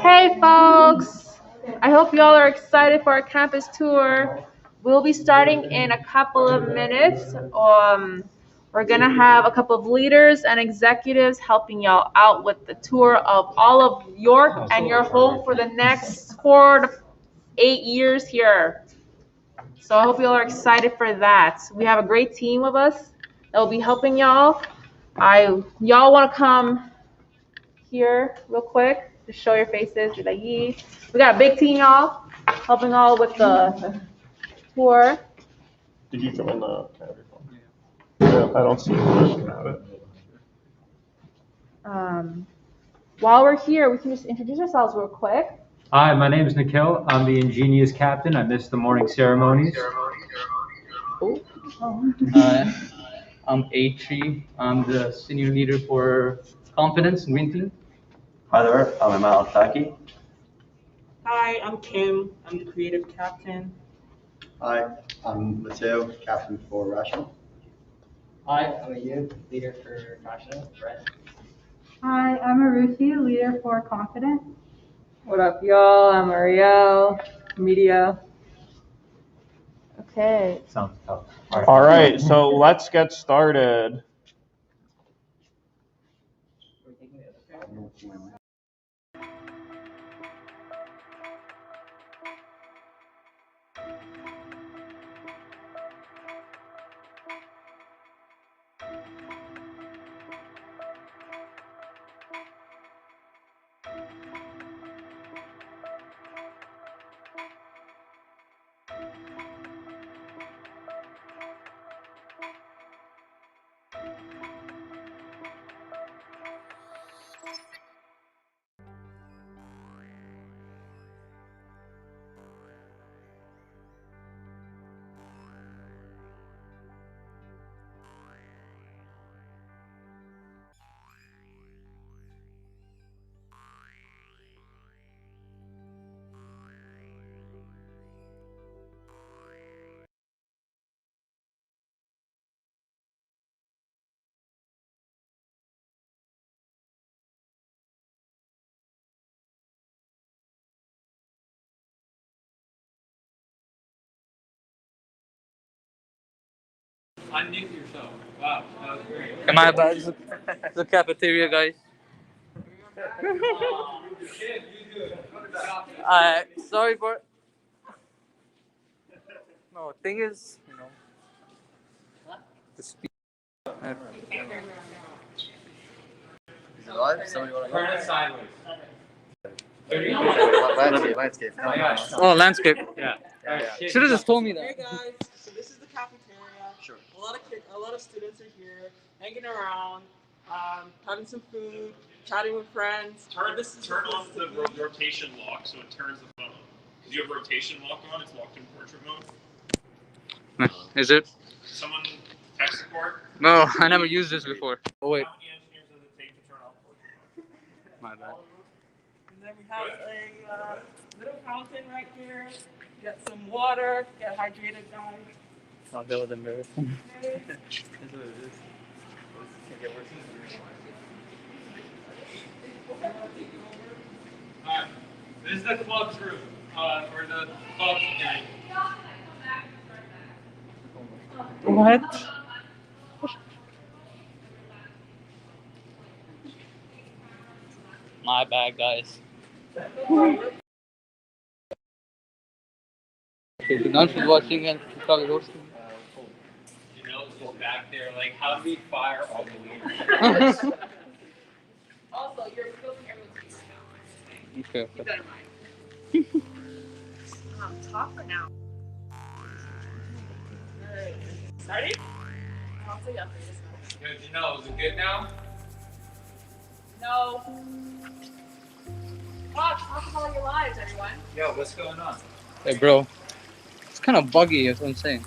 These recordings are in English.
Hey folks! I hope y'all are excited for our campus tour. We'll be starting in a couple of minutes. We're gonna have a couple of leaders and executives helping y'all out with the tour of all of York and your home for the next 4 to 8 years here. So I hope y'all are excited for that. We have a great team with us that will be helping y'all. Y'all wanna come here real quick? Just show your faces. Be like, yee. We got a big team, y'all, helping all with the tour. Did you join the calendar? Yeah, I don't see it. While we're here, we can just introduce ourselves real quick. Hi, my name is Nikhil. I'm the ingenious captain. I missed the morning ceremonies. Hi, I'm Atri. I'm the senior leader for confidence and green team. Hi there, I'm Amal Taki. Hi, I'm Kim. I'm the creative captain. Hi, I'm Mateo, captain for Rational. Hi, I'm Ayub, leader for Rational, Brett. Hi, I'm Arushi, leader for Confident. What up, y'all? I'm Ariel, media. Okay. Sounds tough. All right, so let's get started. Unmute yourself. Wow, that was great. Am I bad? The cafeteria, guys. Sorry for. No, thing is, the speed. Is it live? Somebody want to Turn it sideways. Landscape. Oh, landscape. Yeah. Should have just told me Hey that. guys, so this is the cafeteria. Sure. A lot of students are here, hanging around, having some food, chatting with friends. Turn on the rotation lock so it turns the phone. Because you have rotation lock on, it's locked in portrait mode. Is it? Someone tech support. No, I never used this before. Oh wait, How many engineers does it take to turn off portrait mode? my bad. And then we have a little fountain right here. Get some water, get hydrated, guys. Oh, that was embarrassing. Alright, this is the club's room, or the club's game. What? My bad, guys. Okay, the guns was watching and probably roasting. You know, just back there, like, how do we fire all the leaders? Also, you're filming everyone's Okay. Keep that in mind. Talk for now. Alright. Starting? I'll tell you after this one. Yo, Janelle, is it good now? No. Talk about your lives, everyone. Yo, what's going on? Hey, bro. It's kind of buggy, is what I'm saying.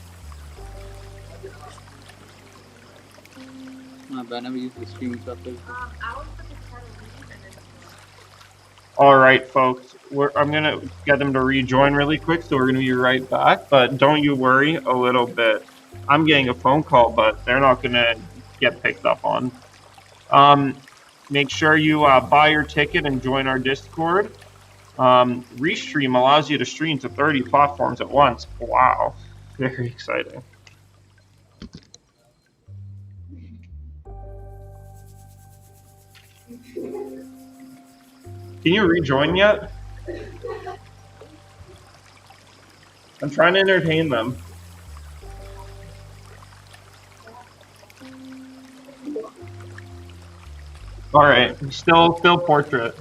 My bad, I never used the streaming software. I was looking for to leave and then. All right, folks. I'm going to get them to rejoin really quick, so we're going to be right back. But don't you worry a little bit. I'm getting a phone call, but they're not going to get picked up on. Make sure you buy your ticket and join our Discord. Restream allows you to stream to 30 platforms at once. Wow. Very exciting. Can you rejoin yet? I'm trying to entertain them. All right, still portrait.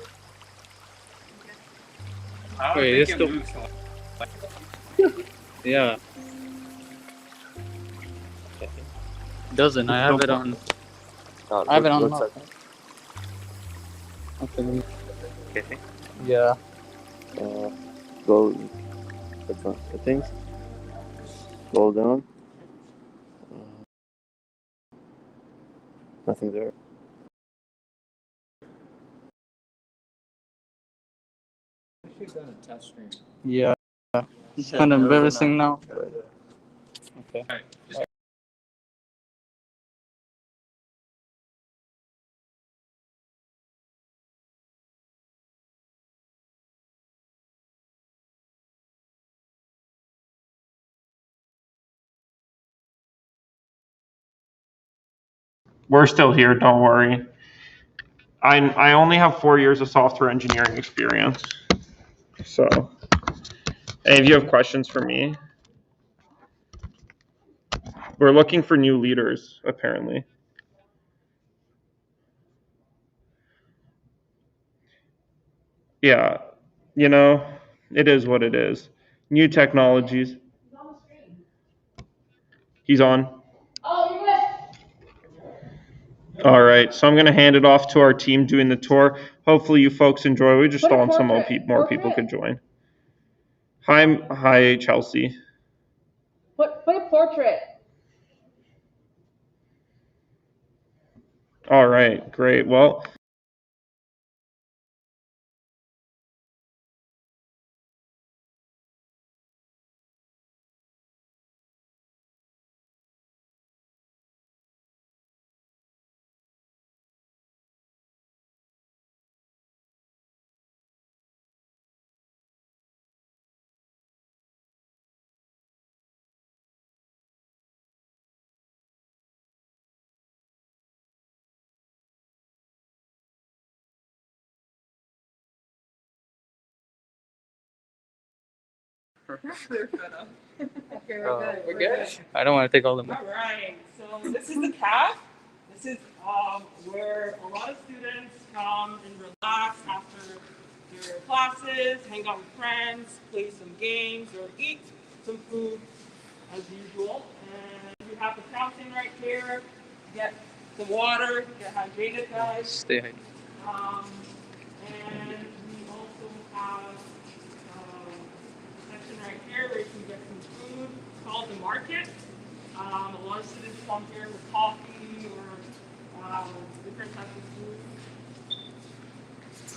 Wait, it's still. Yeah. Doesn't. I have it on. I have it on. Okay. Okay. Yeah. Go the things. Scroll down. Nothing there. Yeah. It's kind of embarrassing now. Okay. We're still here, don't worry. I only have 4 years of software engineering experience. So, hey, if you have questions for me, we're looking for new leaders, apparently. Yeah, you know, it is what it is. New technologies. He's on. Oh, you're good. All right, so I'm going to hand it off to our team doing the tour. Hopefully you folks enjoy. We just Put a thought some more portrait. people could join. Hi, Chelsea. Put a portrait. All right, great. Well, They're fed up. Okay, We're good. I don't want to take all of them. All right, so this is the caf. This is where a lot of students come and relax after their classes, hang out with friends, play some games, or eat some food as usual. And we have the fountain right here. Get some water, get hydrated, guys. Stay hydrated. And we also have a section right here where you can get some food. It's called the market. A lot of students come here with coffee or different types of food.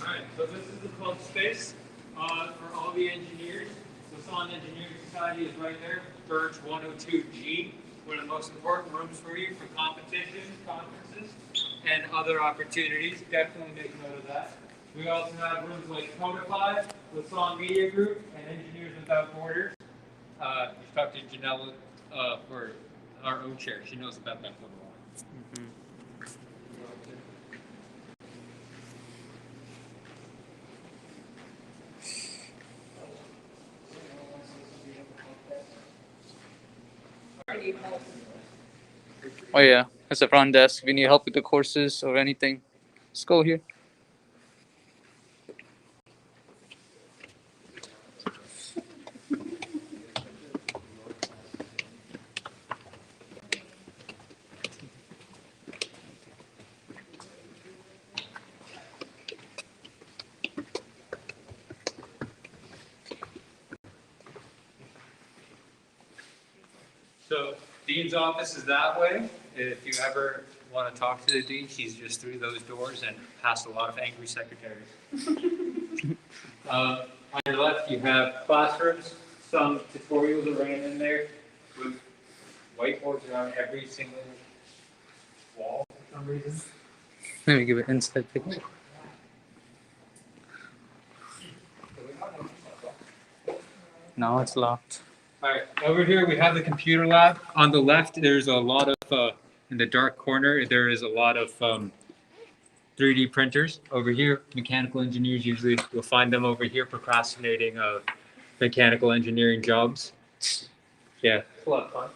All right, so this is the club space for all the engineers. The Swan Engineering Society is right there, Burge 102G. One of the most important rooms for you for competitions, conferences, and other opportunities. Definitely make note of that. We also have rooms like Codify, the Swan Media Group, and Engineers Without Borders. You talked to Janella for our own chair. She knows about that for a while. Oh yeah, that's the front desk. If you need help with the courses or anything, just go here. So Dean's office is that way. If you ever want to talk to the Dean, she's just through those doors and past a lot of angry secretaries. On your left, you have classrooms, some tutorials around in there with whiteboards around every single wall for some reason. Let me give it inside picture. No, it's locked. All right, over here we have the computer lab. On the left, there's a lot of, in the dark corner, there is a lot of 3D printers. Over here, mechanical engineers usually, you'll find them over here procrastinating mechanical engineering jobs. Yeah, it's a lot of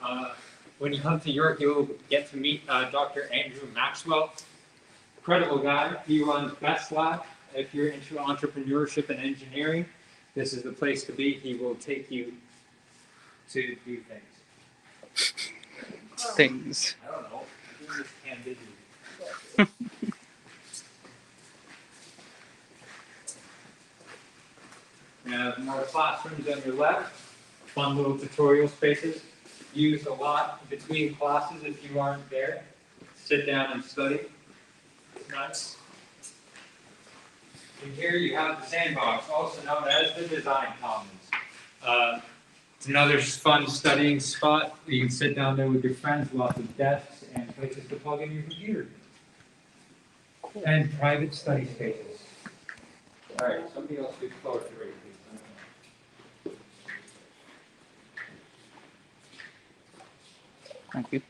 fun. When you come to York, you'll get to meet Dr. Andrew Maxwell. Incredible guy. He runs Best Lab. If you're into entrepreneurship and engineering, this is the place to be. He will take you to do things. Things. I don't know. I'm doing this candidly. You have more classrooms on your left. Fun little tutorial spaces. Used a lot between classes if you aren't there. Sit down and study. Nice. And here you have the sandbox, also known as the Design Commons. It's another fun studying spot. You can sit down there with your friends, lots of desks and places to plug in your computer. Cool. And private study spaces. All right, somebody else do floor three, please. Thank you.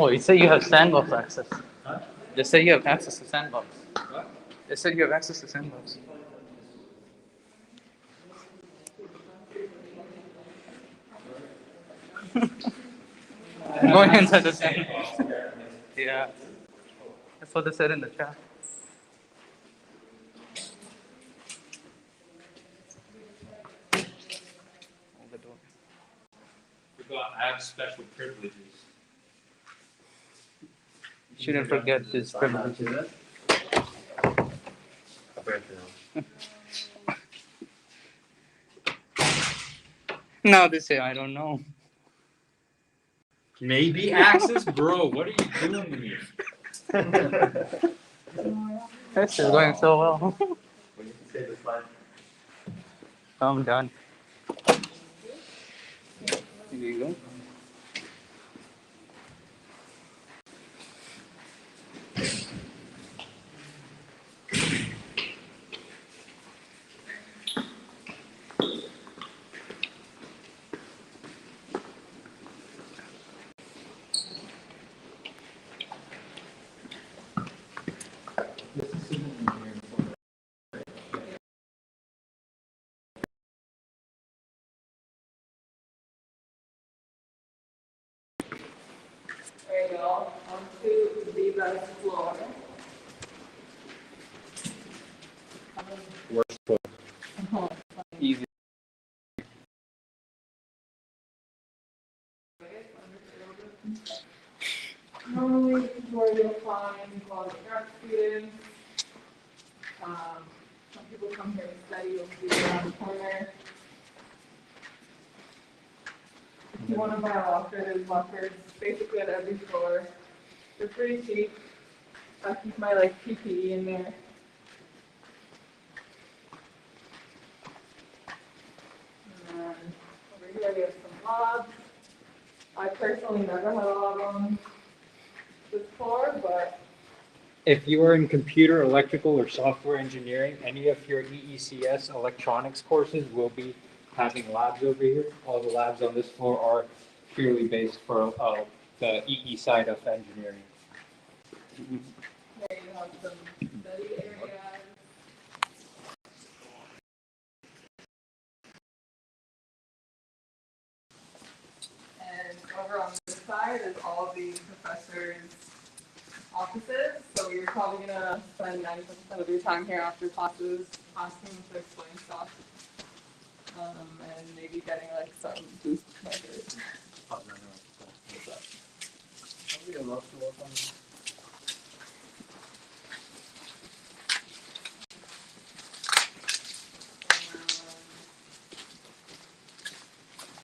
Oh, you say you have sandbox access. Huh? They say you have access to sandbox. What? They said you have access to sandbox. Going inside the sandbox. Yeah. That's what they said in the chat. I have special privileges. Shouldn't forget his privileges. Now they say, I don't know. Maybe access? Bro, what are you doing to me? This is going so well. I'm done. Here you go. go. To the best floor. Worst floor. Easy. Normally, this is where you'll find all the grad students. Some people come here to study, you'll see it around the corner. If you want to buy a locker, there's lockers basically at every floor. They're pretty cheap. I keep my PPE in there. And then over here we have some labs. I personally never had a lab on this floor, but If you are in computer, electrical, or software engineering, any of your EECS electronics courses will be having labs over here. All the labs on this floor are purely based for the EE side of engineering. there you have some study areas. And over on this side is all the professors' offices. So you're probably gonna spend 90% of your time here after classes asking them to explain stuff. And maybe getting some boost measures.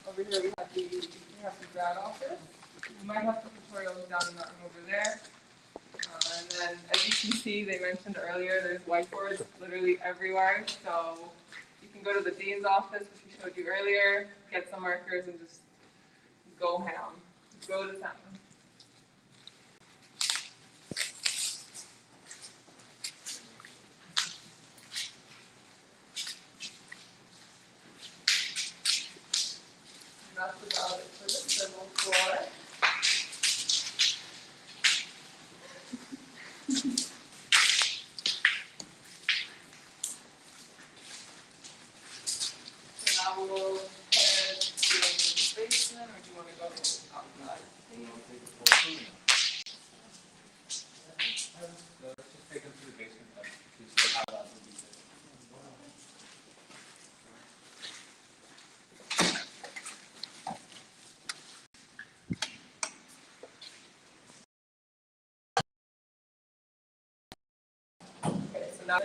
Over here we have the grad office. You might have some tutorials down in that room over there. And then, as you can see, they mentioned earlier, there's whiteboards literally everywhere. So you can go to the dean's office, which we showed you earlier, get some markers, and just go ham. Go to town. And that's about it for the civil floor. So now we'll head to the basement, or do you want to go outside? Let's just take them to the basement then, to see how that would be. Okay, so now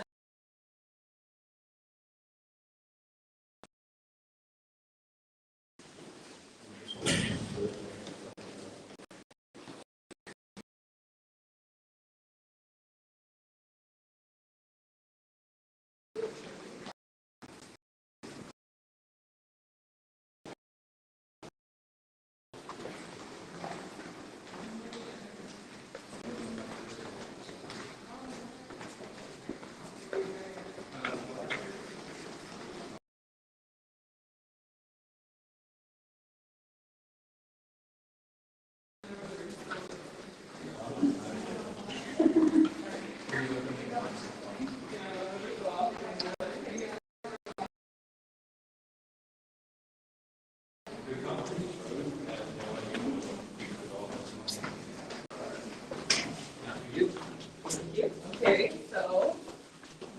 okay, so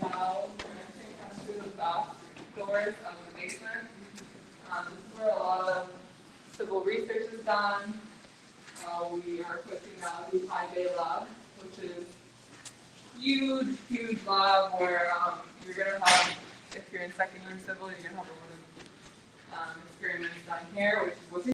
now we're entering kind of through the back doors of the basement. This is where a lot of civil research is done. We are equipping now the high bay lab, which is huge, huge lab where you're gonna have, if you're in second year civil, you're gonna have a lot of experiments done here, which is what's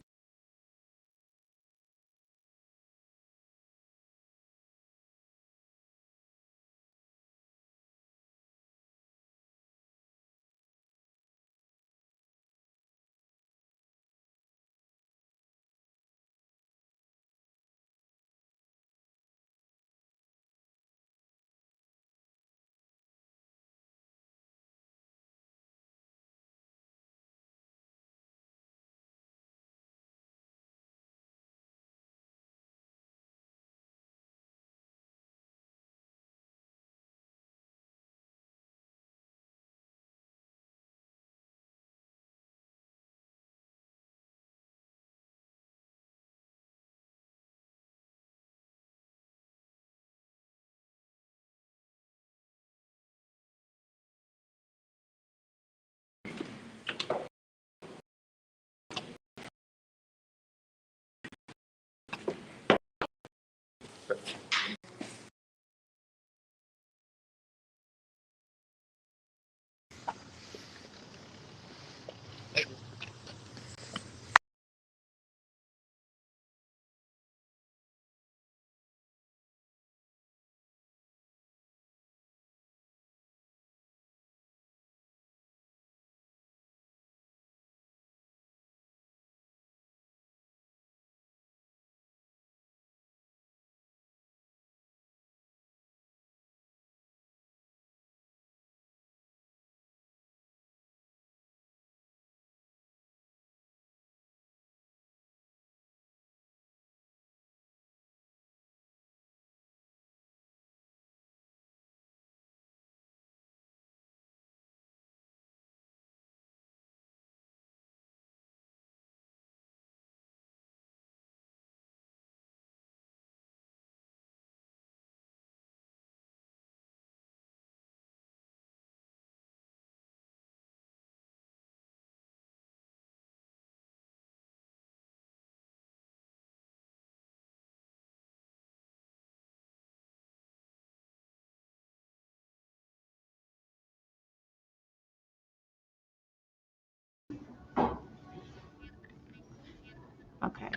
Okay.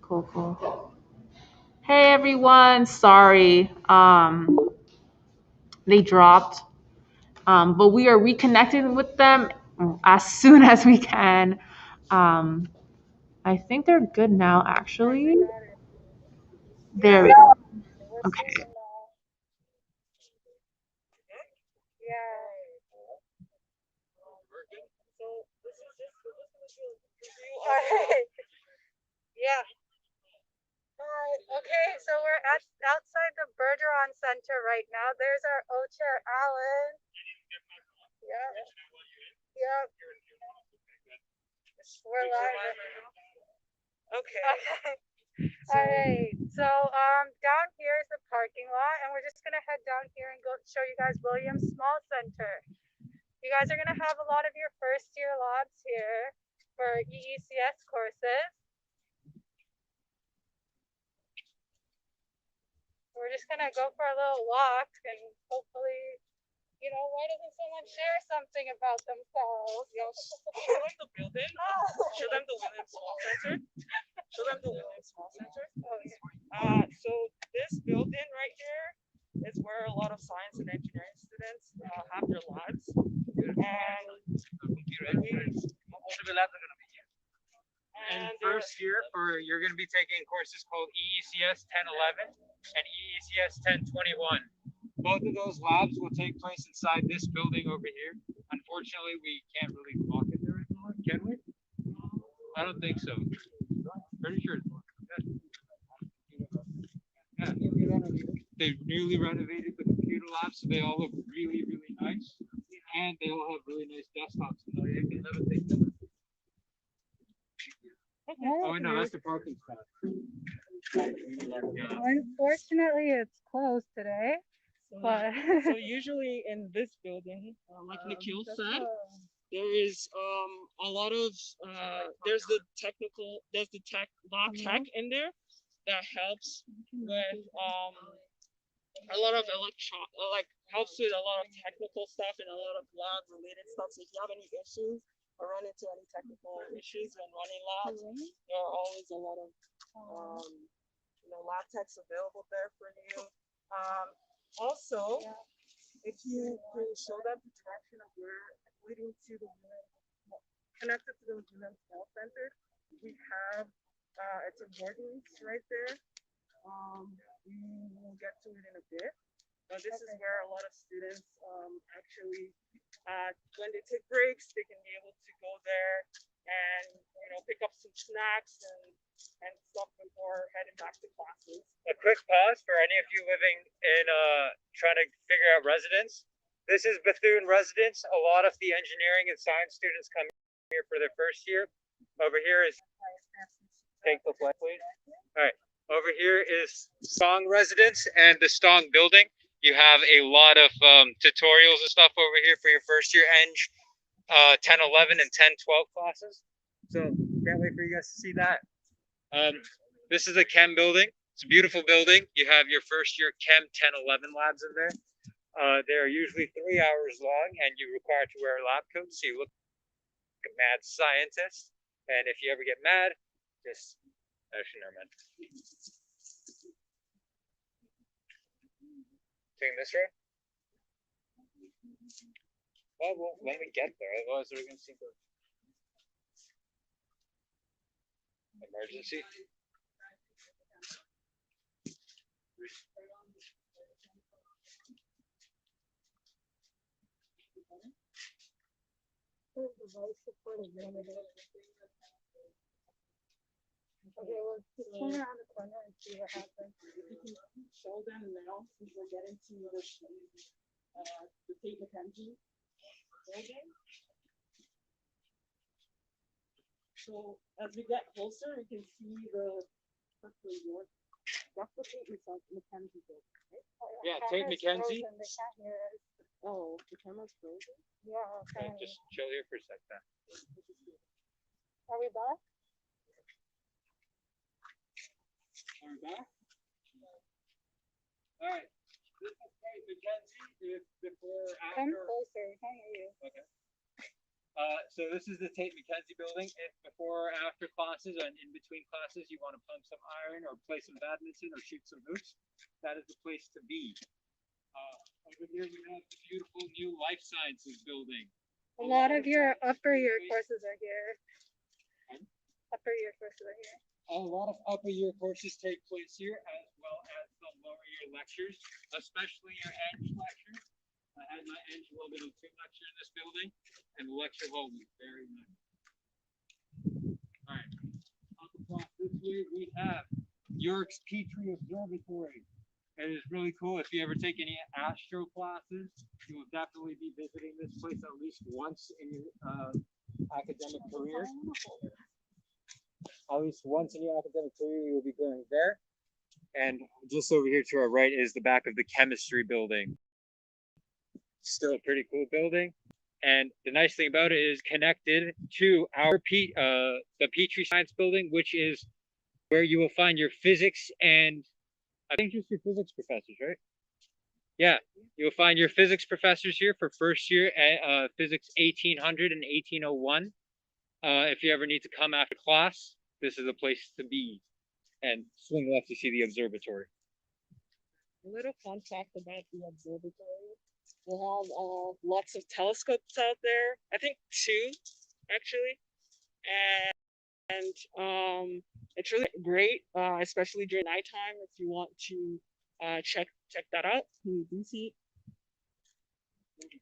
Cool, cool. Hey everyone, sorry. They dropped. But we are reconnecting with them as soon as we can. Um, I think they're good now, actually. There we go. Okay. Yeah. Hi. Okay, so we're outside the Bergeron Center right now. There's our O-Chair Alan. Yeah. Yeah. We're live. Okay. All right. So down here is the parking lot, and we're just gonna head down here and go show you guys Williams Small Center. You guys are gonna have a lot of your first year labs here for EECS courses. We're just gonna go for a little walk and hopefully, you know, why doesn't someone share something about themselves? Show them the building. Show them the Williams Small Center. Show them the Williams Small Center. Oh, yeah. So this building right here is where a lot of science and engineering students have their labs. And And first year, you're going to be taking courses called EECS 1011 and EECS 1021. Both of those labs will take place inside this building over here. Unfortunately, we can't really walk in there anymore, can we? I don't think so. Pretty sure it's yeah. They newly renovated the computer labs, so they all look really, really nice. And they all have really nice desktops. So you can levitate them. Oh, no, that's the parking spot. Unfortunately, it's closed today. But so usually in this building, like Nikhil said, there is a lot of there's the tech lab in there that helps with a lot of helps with a lot of technical stuff and a lot of lab related stuff. So if you have any issues or run into any technical issues when running labs, there are always a lot of lab techs available there for you. Also, if you can show them the direction of where leading to the connected to the Bethune Small Center, we have it's importance right there. We will get to it in a bit. But this is where a lot of students actually, when they take breaks, they can be able to go there and pick up some snacks and stuff before heading back to classes. A quick pause for any of you living in trying to figure out residence. This is Bethune Residence. A lot of the engineering and science students come here for their first year. Over here is take the flight, please. All right. Over here is Stong Residence and the Stong Building. You have a lot of tutorials and stuff over here for your first year Eng 10, 11, and 10, 12 classes. So can't wait for you guys to see that. This is the Chem Building. It's a beautiful building. You have your first year Chem 10, 11 labs in there. They're usually 3 hours long, and you're required to wear a lab coat, so you look like a mad scientist. And if you ever get mad, just actually never mind. Taking this road? Well, when we get there, otherwise we're gonna see the emergency. Okay, well, just turn around the corner and see what happens. You can show them now since we're getting to the Tate Mackenzie building. So as we get closer, we can see that's the Tate Mackenzie building, right? Yeah, Tate Mackenzie. They can't hear us. Oh, the camera's frozen? Yeah, okay. Just chill here for a second. Are we back? Are we back? All right. This is Tate Mackenzie. If before, Come after. closer, we can't hear you. Okay. So this is the Tate Mackenzie building. If before or after classes and in between classes you want to pump some iron or play some badminton or shoot some hoops, that is the place to be. Over here we have the beautiful new life sciences building. A lot of your upper year courses are here. Pardon? Upper year courses are here. A lot of upper year courses take place here, as well as some lower year lectures, especially your Eng lectures. I had my Eng Level 2 lecture in this building, and the lecture hall was very nice. All right, up across this way we have York's Petri Observatory. It is really cool. If you ever take any astro classes, you will definitely be visiting this place at least once in your academic career. At least once in your academic career, you will be going there. And just over here to our right is the back of the chemistry building. Still a pretty cool building. And the nice thing about it is connected to our the Petri Science building, which is where you will find your physics and I think just your physics professors, right? Yeah, you'll find your physics professors here for first year at physics 1800 and 1801. If you ever need to come after class, this is a place to be. And swing left to see the observatory. A little fun fact about the observatory. We have lots of telescopes out there. I think 2, actually. And it's really great, especially during nighttime if you want to check that out. You do see it.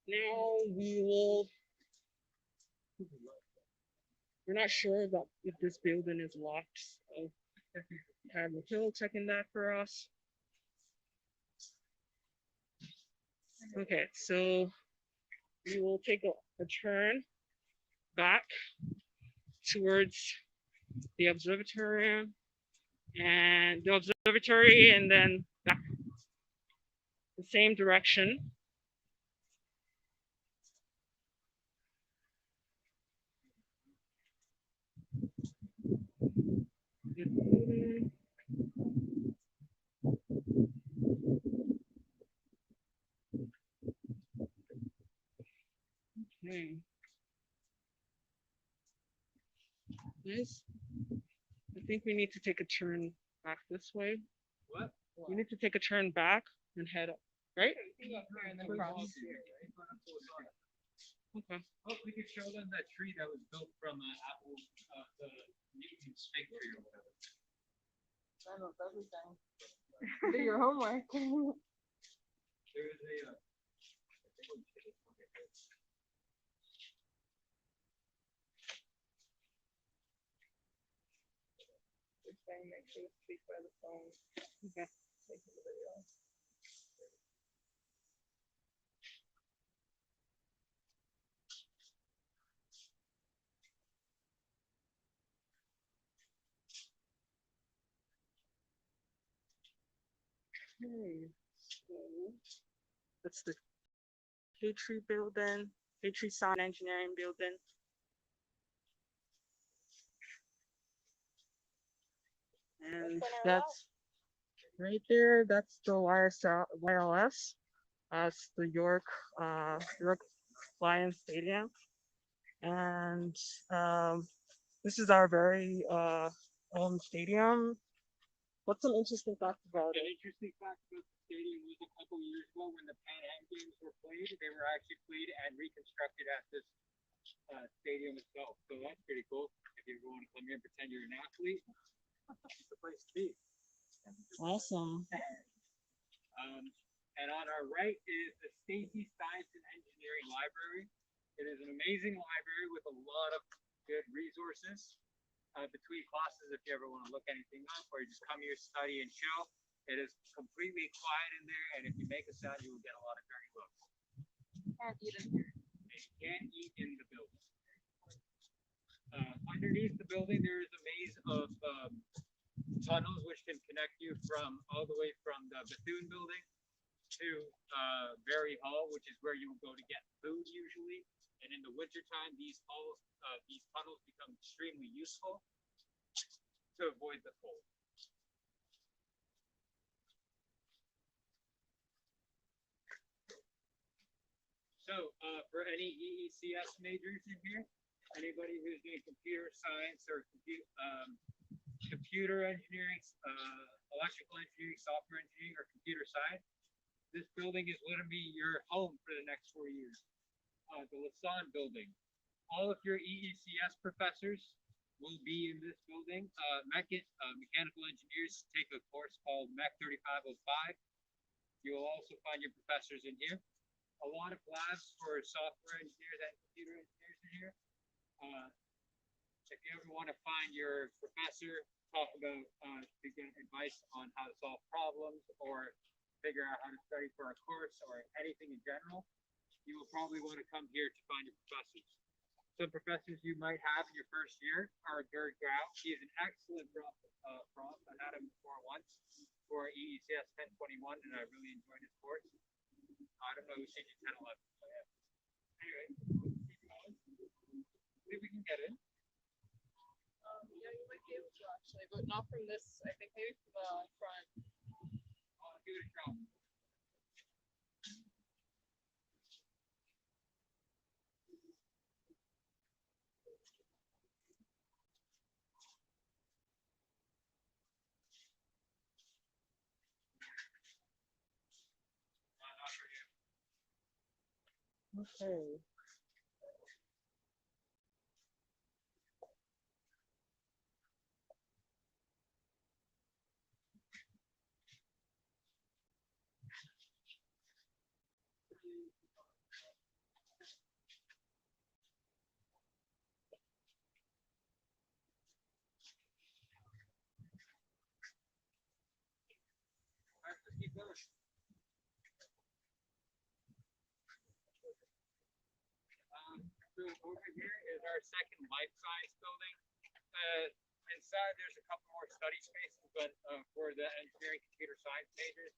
Now we're not sure about if this building is locked, so have Matilda checking that for us. Okay, so we will take a turn back towards the observatory and then back the same direction. Okay. Guys, I think we need to take a turn back this way. What? We need to take a turn back and head up, right? Okay. Oh, we could show them that tree that was built from Apple, the Newton's fig tree or whatever. I know everything. Do your homework. There is a. Make sure you speak by the phone. Okay. Take the video. Okay, so that's the Petri building, Petri Science Engineering building. And that's right there. That's the YLS. That's the York Lions Stadium. And this is our very own stadium. What's some interesting facts about An it? interesting fact about the stadium was a couple years ago when the Pan Am Games were played, they were actually played and reconstructed at this stadium itself. So that's pretty cool. If you ever want to come here and pretend you're an athlete, it's the place to be. Awesome. And on our right is the Stacy Science and Engineering Library. It is an amazing library with a lot of good resources between classes if you ever want to look anything up or you just come here, study, and chill. It is completely quiet in there, and if you make a sound, you will get a lot of dirty looks. Can't eat in here. And you can't eat in the building. Underneath the building, there is a maze of tunnels which can connect you from all the way from the Bethune Building to Berry Hall, which is where you will go to get food usually. And in the wintertime, these tunnels become extremely useful to avoid the cold. So for any EECS majors in here, anybody who's doing computer science or computer engineering, electrical engineering, software engineering, or computer science, this building is going to be your home for the next 4 years. The Lassonde building. All of your EECS professors will be in this building. Mechanical engineers take a course called Mech 3505. You will also find your professors in here. A lot of labs for software engineers and computer engineers in here. If you ever want to find your professor, talk about to get advice on how to solve problems or figure out how to study for a course or anything in general, you will probably want to come here to find your professors. Some professors you might have in your first year are Gerd Grau. He is an excellent prof. I had him before once for EECS 1021, and I really enjoyed his course. I don't know who's taking 1011. So yeah. Anyway, keep going. See if we can get in. Yeah, you might be able to actually, but not from this. I think maybe from the front. I'll give it a try. Okay. Alright, let's keep going. So over here is our second life science building. Inside there's a couple more study spaces, but for the engineering computer science majors,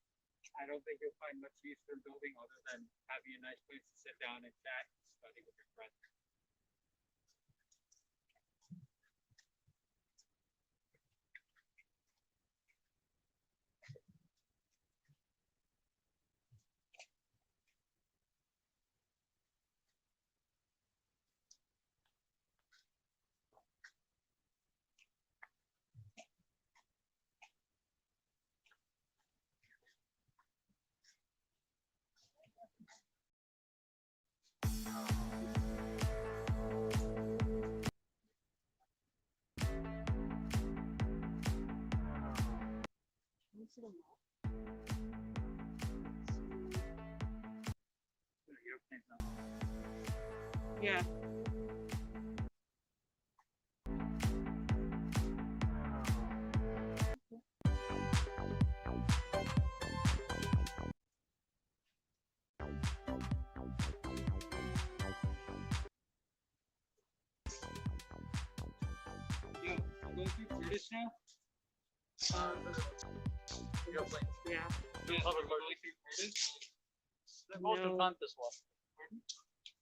I don't think you'll find much use for the building other than having a nice place to sit down and chat and study with your friends. Yeah. Yo, I'm going through Curtis now. Yeah. Yeah, so we're going through Curtis. They're both No. in campus walk.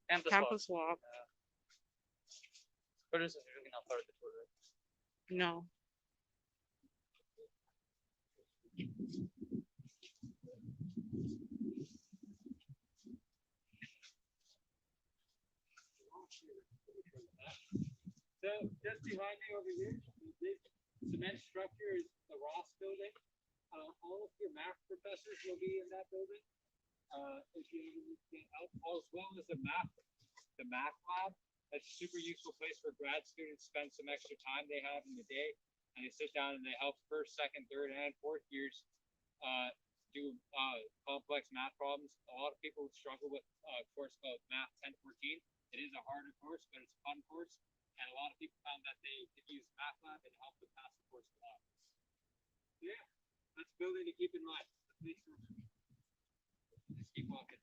Campus walk. Campus walk. Curtis is really not part of the tour, right? No. So just behind me over here, this cement structure is the Ross building. All of your math professors will be in that building. If you get out, as well as the math lab. That's a super useful place for grad students to spend some extra time they have in the day, and they sit down and they help first, second, third, and fourth years do complex math problems. A lot of people struggle with a course called Math 1014. It is a harder course, but it's a fun course. And a lot of people found that they could use MathLab and help them pass the course a lot. So yeah, that's a building to keep in mind. Just keep walking.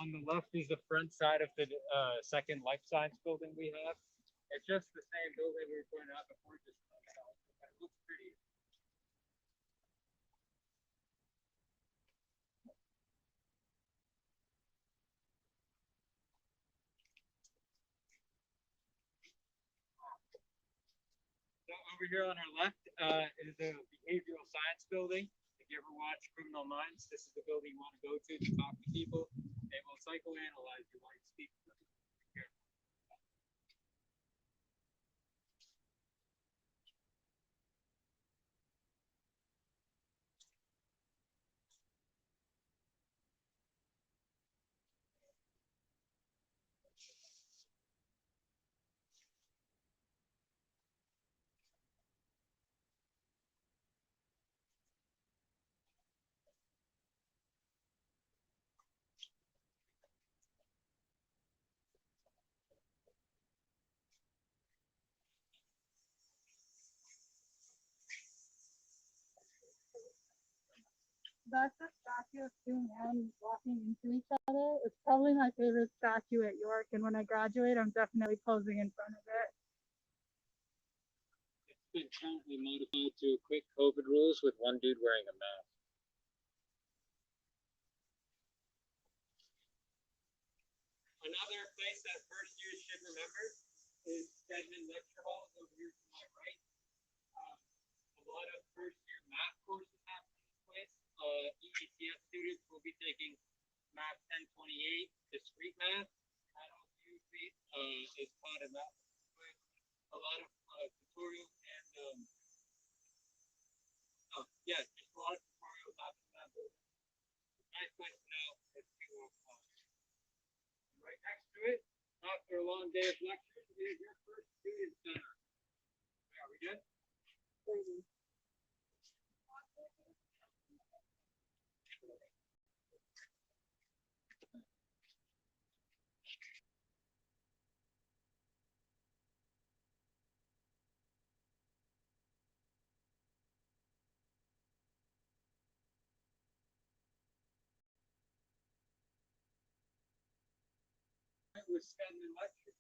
On the left is the front side of the second life science building we have. It's just the same building we were pointing out before, just it looks pretty. So over here on our left is the behavioral science building. If you ever watch Criminal Minds, this is the building you want to go to talk to people. They will psychoanalyze you while you speak to them. That's a statue of two men walking into each other. It's probably my favorite statue at York, and when I graduate, I'm definitely posing in front of it. It's been currently modified to quick COVID rules with one dude wearing a mask. Another place that first years should remember is Stedman Lecture Hall over here to my right. A lot of first year math courses happen in this place. EECS students will be taking Math 1028, discrete math. That also usually is taught in that place. A lot of tutorials and yeah, just a lot of tutorials happen in that building. Nice place to know if you will come. Right next to it, after a long day of lectures, is your first student center. Are we good? With Stedman Lecture.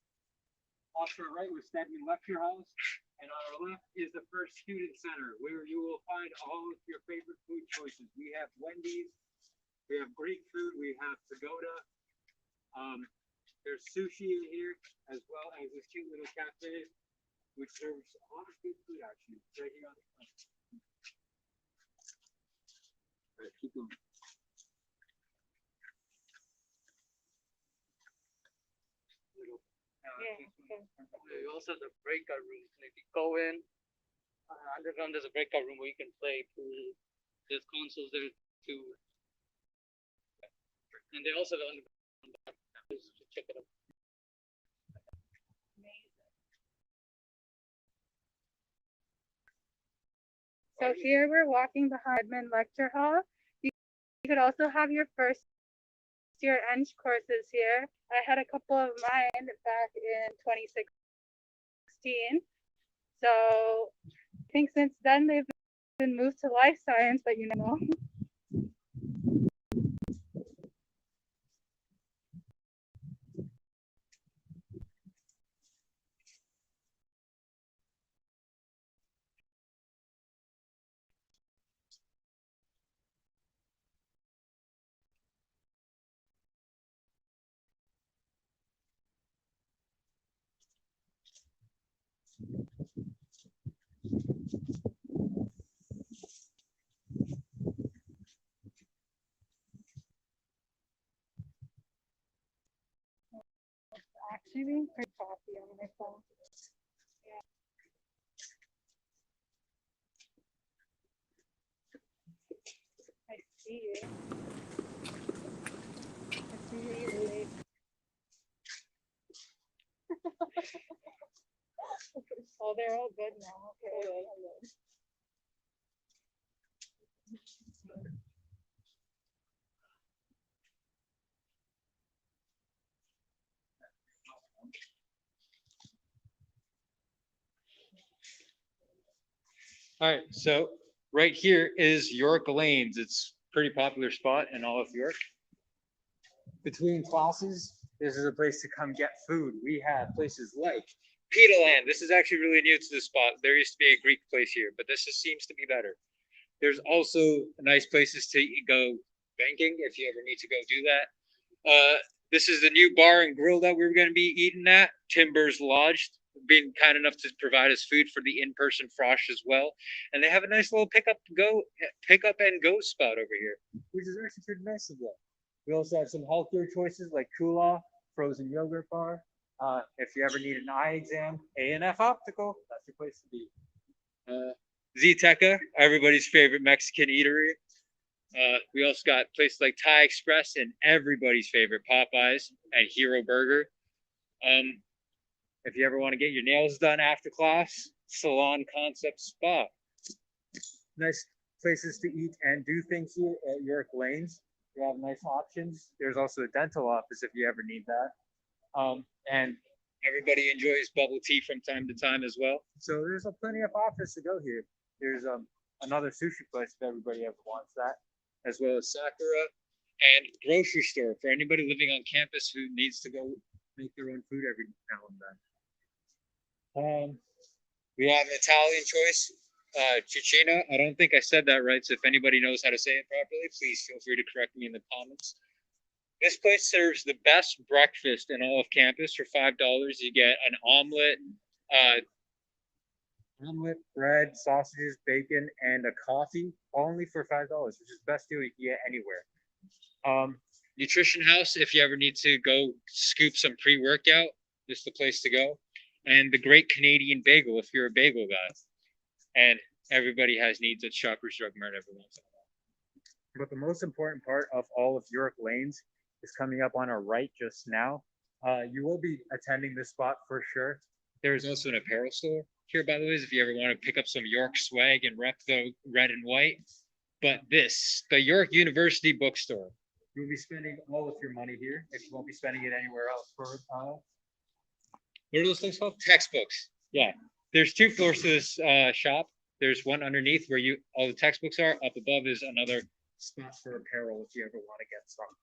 Off to our right with Stedman Lecture Halls, and on our left is the first student center, where you will find all of your favorite food choices. We have Wendy's, we have Greek food, we have pagoda. There's sushi in here, as well as this cute little cafe, which serves a lot of good food actually. It's right here on the front. All right, keep going. You also have the breakout rooms. And if you go in underground, there's a breakout room where you can play pool. There's consoles there too. And they also have underground to check it out. So here we're walking behind Edmund Lecture Hall. You could also have your first year Eng courses here. I had a couple of mine back in 2016. So I think since then they've been moved to life science, but you know. maybe? Or coffee on my phone. Yeah. I see you. I see you, you're late. Oh, they're all good now. Okay. All right, so right here is York Lanes. It's a pretty popular spot in all of York. Between classes, this is a place to come get food. We have places like Pita Land. This is actually really new to the spot. There used to be a Greek place here, but this seems to be better. There's also nice places to go banking if you ever need to go do that. This is the new bar and grill that we're going to be eating at, Timbers Lodge, being kind enough to provide us food for the in-person frosh as well. And they have a nice little pick up and go spot over here, which is actually pretty nice of them. We also have some healthier choices like Kula, frozen yogurt bar. If you ever need an eye exam, A&F Optical, that's your place to be. Zteca, everybody's favorite Mexican eatery. We also got places like Thai Express and everybody's favorite Popeyes and Hero Burger. If you ever want to get your nails done after class, Salon Concept Spa. Nice places to eat and do things here at York Lanes. We have nice options. There's also a dental office if you ever need that. And everybody enjoys bubble tea from time to time as well. So there's plenty of options to go here. There's another sushi place if everybody ever wants that, as well as Sakura and grocery store for anybody living on campus who needs to go make their own food every now and then. We have an Italian choice, Cicina. I don't think I said that right, so if anybody knows how to say it properly, please feel free to correct me in the comments. This place serves the best breakfast in all of campus for $5. You get an omelet, bread, sausages, bacon, and a coffee, only for $5, which is the best deal you can get anywhere. Nutrition House, if you ever need to go scoop some pre-workout, this is the place to go. And the Great Canadian Bagel, if you're a bagel guy. And everybody has needs at Shoppers Drug Mart every once in a while. But the most important part of all of York Lanes is coming up on our right just now. You will be attending this spot for sure. There's also an apparel store here, by the way, if you ever want to pick up some York swag and rep the red and white. But this, the York University Bookstore. You'll be spending all of your money here if you won't be spending it anywhere else. For what are those things called? Textbooks. Yeah. There's 2 floors to this shop. There's one underneath where all the textbooks are. Up above is another spot for apparel if you ever want to get some.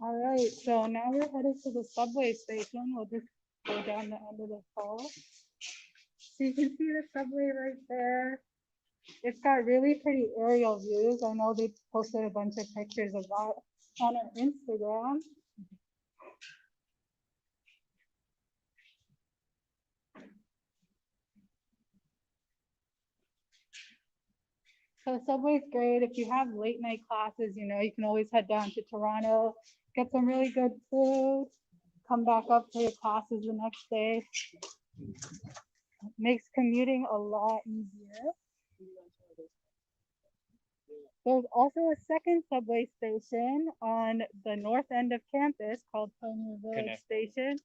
All right, so now we're headed to the subway station. We'll just go down the end of the hall. So you can see the subway right there. It's got really pretty aerial views. I know they posted a bunch of pictures of that on our Instagram. So the subway's great. If you have late night classes, you know, you can always head down to Toronto, get some really good food, come back up for your classes the next day. It makes commuting a lot easier. There's also a second subway station on the north end of campus called Pioneer Village Station.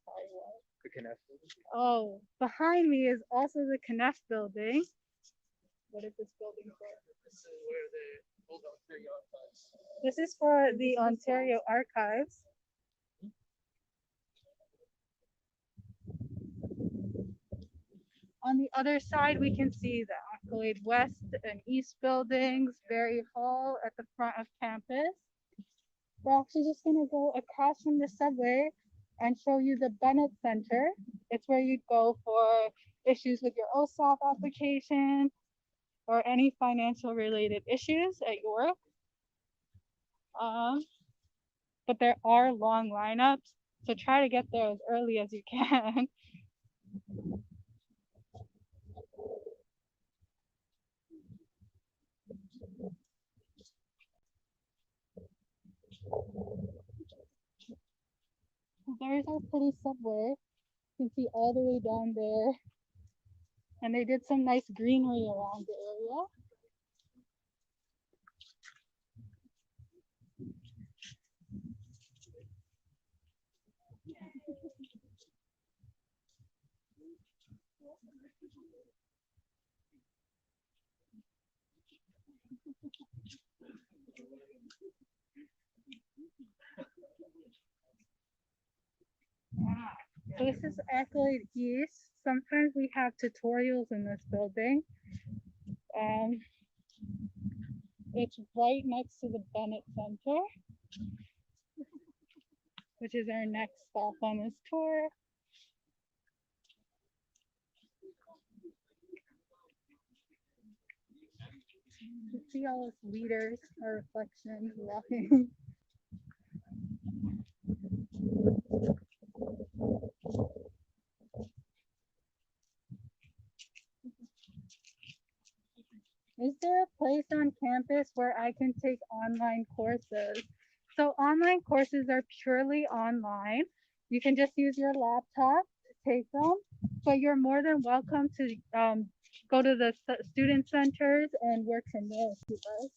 Sorry, what? The Kenneth Building. Oh, behind me is also the Kenneth Building. What is this building for? This is where the old Ontario archives. This is for the Ontario Archives. On the other side, we can see the Accolade West and East buildings, Berry Hall at the front of campus. We're actually just gonna go across from the subway and show you the Bennett Center. It's where you'd go for issues with your OSOP application or any financial related issues at York. But there are long lineups, so try to get there as early as you can. there's our pretty subway. You can see all the way down there. And they did some nice greenery around the area. So this is Accolade East. Sometimes we have tutorials in this building. It's right next to the Bennett Center, which is our next stop on this tour. You see all those leaders, our reflections walking. Is there a place on campus where I can take online courses? So online courses are purely online. You can just use your laptop to take them, but you're more than welcome to go to the student centers and work from there if you like.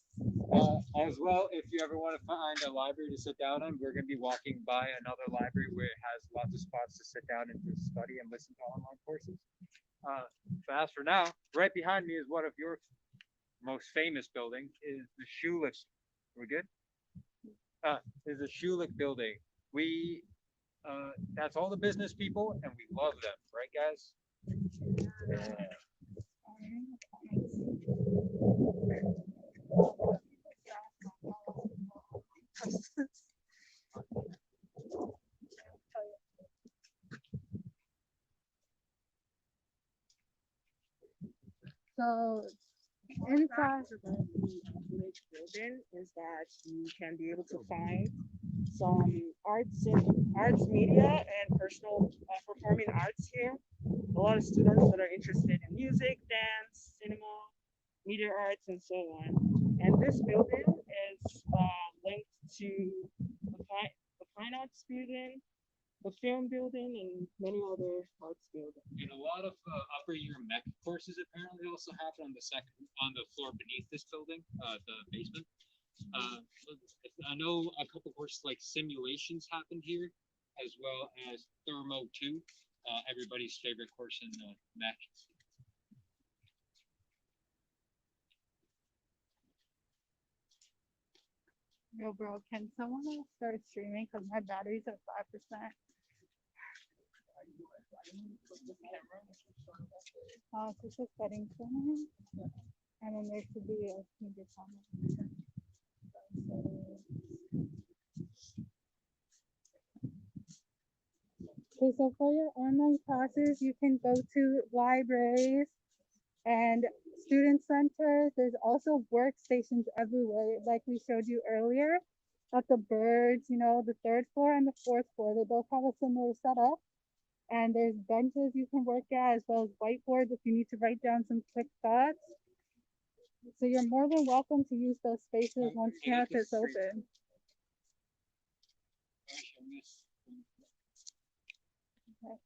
As well, if you ever want to find a library to sit down in, we're going to be walking by another library where it has lots of spots to sit down and to study and listen to online courses. But as for now, right behind me is one of your most famous buildings, is the Schulich. We're good? Is the Schulich building. We, that's all the business people, and we love them, right, guys? Yeah. So inside of the village building is that you can be able to find some arts media and personal performing arts here. A lot of students that are interested in music, dance, cinema, media arts, and so on. And this building is linked to the fine arts building, the film building, and many other arts buildings. And a lot of upper year mech courses apparently also happen on the floor beneath this building, the basement. I know a couple courses like simulations happened here, as well as Thermo 2, everybody's favorite course in mech. Yo, bro, can someone else start streaming? Because my battery's at 5%. So it's just settings for him. And then there should be a media comment. Okay, so for your online classes, you can go to libraries and student centers. There's also workstations everywhere, like we showed you earlier. At the Birds, you know, the 3rd floor and the 4th floor, they both have a similar setup. And there's benches you can work at, as well as whiteboards if you need to write down some quick thoughts. So you're more than welcome to use those spaces once campus open. Okay.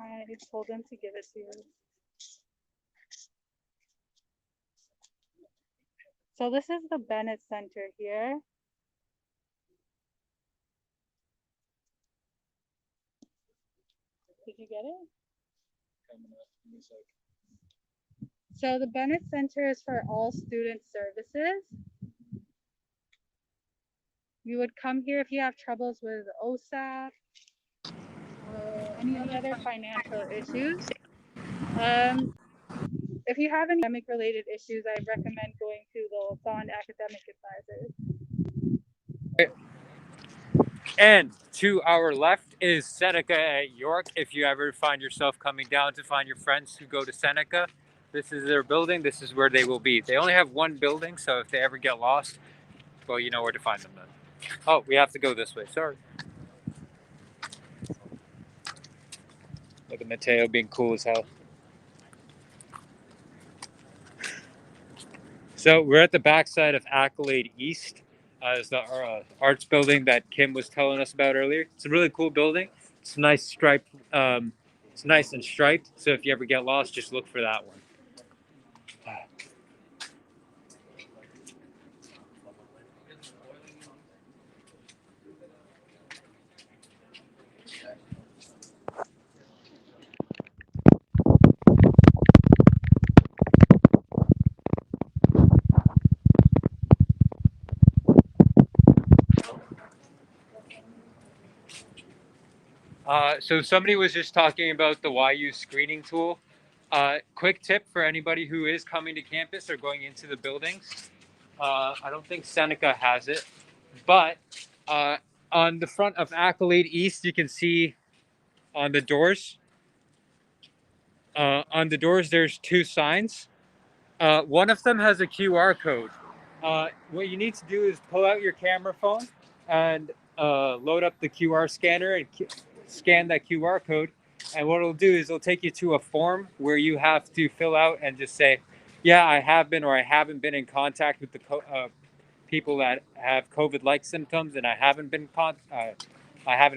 I told them to give it to you. So this is the Bennett Center here. Did you get it? So the Bennett Center is for all student services. You would come here if you have troubles with OSAP or any other financial issues. If you have any academic related issues, I recommend going to the Bond Academic Advisors. And to our left is Seneca at York. If you ever find yourself coming down to find your friends who go to Seneca, this is their building. This is where they will be. They only have one building, so if they ever get lost, well, you know where to find them then. Oh, we have to go this way. Sorry. Look at Mateo being cool as hell. So we're at the backside of Accolade East. It's the arts building that Kim was telling us about earlier. It's a really cool building. It's nice striped. It's nice and striped. So if you ever get lost, just look for that one. So somebody was just talking about the YU screening tool. Quick tip for anybody who is coming to campus or going into the buildings. I don't think Seneca has it, but on the front of Accolade East, you can see on the doors. There's two signs. One of them has a QR code. What you need to do is pull out your camera phone and load up the QR scanner and scan that QR code. And what it'll do is it'll take you to a form where you have to fill out and just say, yeah, I have been or I haven't been in contact with the people that have COVID-like symptoms, and I haven't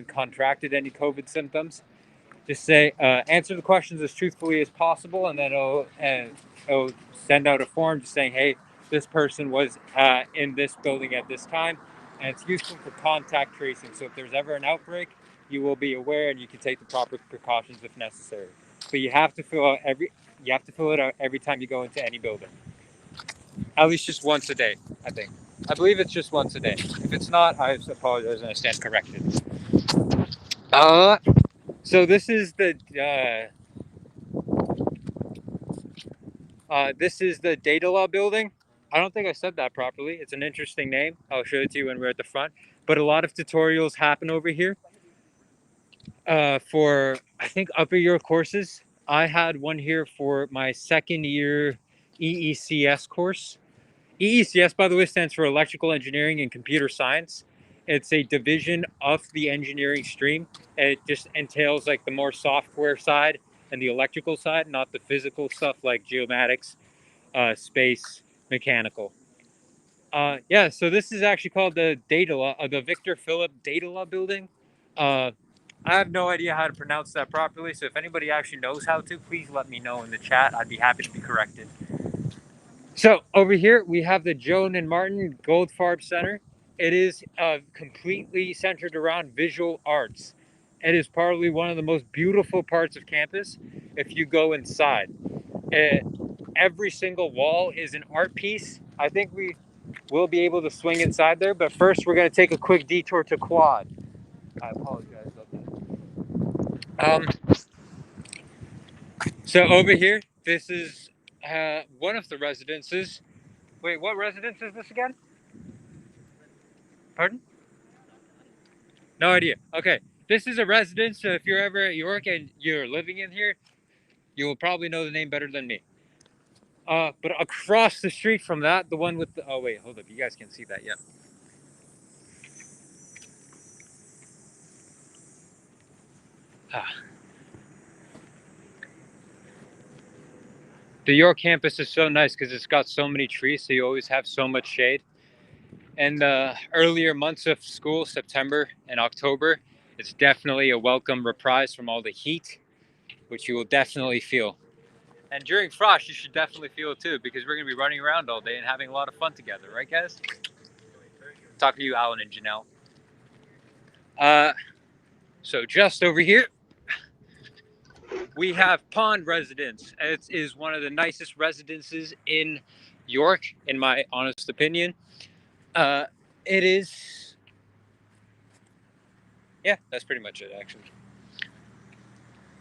contracted any COVID symptoms. Just say, answer the questions as truthfully as possible, and then it'll send out a form just saying, hey, this person was in this building at this time, and it's useful for contact tracing. So if there's ever an outbreak, you will be aware, and you can take the proper precautions if necessary. But you have to fill it out every time you go into any building. At least just once a day, I think. I believe it's just once a day. If it's not, I apologize and I stand corrected. So this is the Data Law Building. I don't think I said that properly. It's an interesting name. I'll show it to you when we're at the front. But a lot of tutorials happen over here for, I think, upper year courses. I had one here for my second year EECS course. EECS, by the way, stands for Electrical Engineering and Computer Science. It's a division of the engineering stream. It just entails like the more software side and the electrical side, not the physical stuff like geomatics, space, mechanical. Yeah, so this is actually called the the Victor Philip Data Law Building. I have no idea how to pronounce that properly, so if anybody actually knows how to, please let me know in the chat. I'd be happy to be corrected. So over here, we have the Joan and Martin Goldfarb Center. It is completely centered around visual arts. It is probably one of the most beautiful parts of campus if you go inside. Every single wall is an art piece. I think we will be able to swing inside there, but first we're going to take a quick detour to Quad. I apologize about that. So over here, this is one of the residences. Wait, what residence is this again? Pardon? No idea. Okay, this is a residence, so if you're ever at York and you're living in here, you will probably know the name better than me. But across the street from that, the one with the... Oh, wait, hold up. You guys can't see that yet. The York campus is so nice because it's got so many trees, so you always have so much shade. And the earlier months of school, September and October, it's definitely a welcome reprise from all the heat, which you will definitely feel. And during frost, you should definitely feel it too, because we're going to be running around all day and having a lot of fun together, right, guys? Talking to you, Alan and Janelle. So just over here, we have Pond Residence. It is one of the nicest residences in York, in my honest opinion. It is... Yeah, that's pretty much it, actually.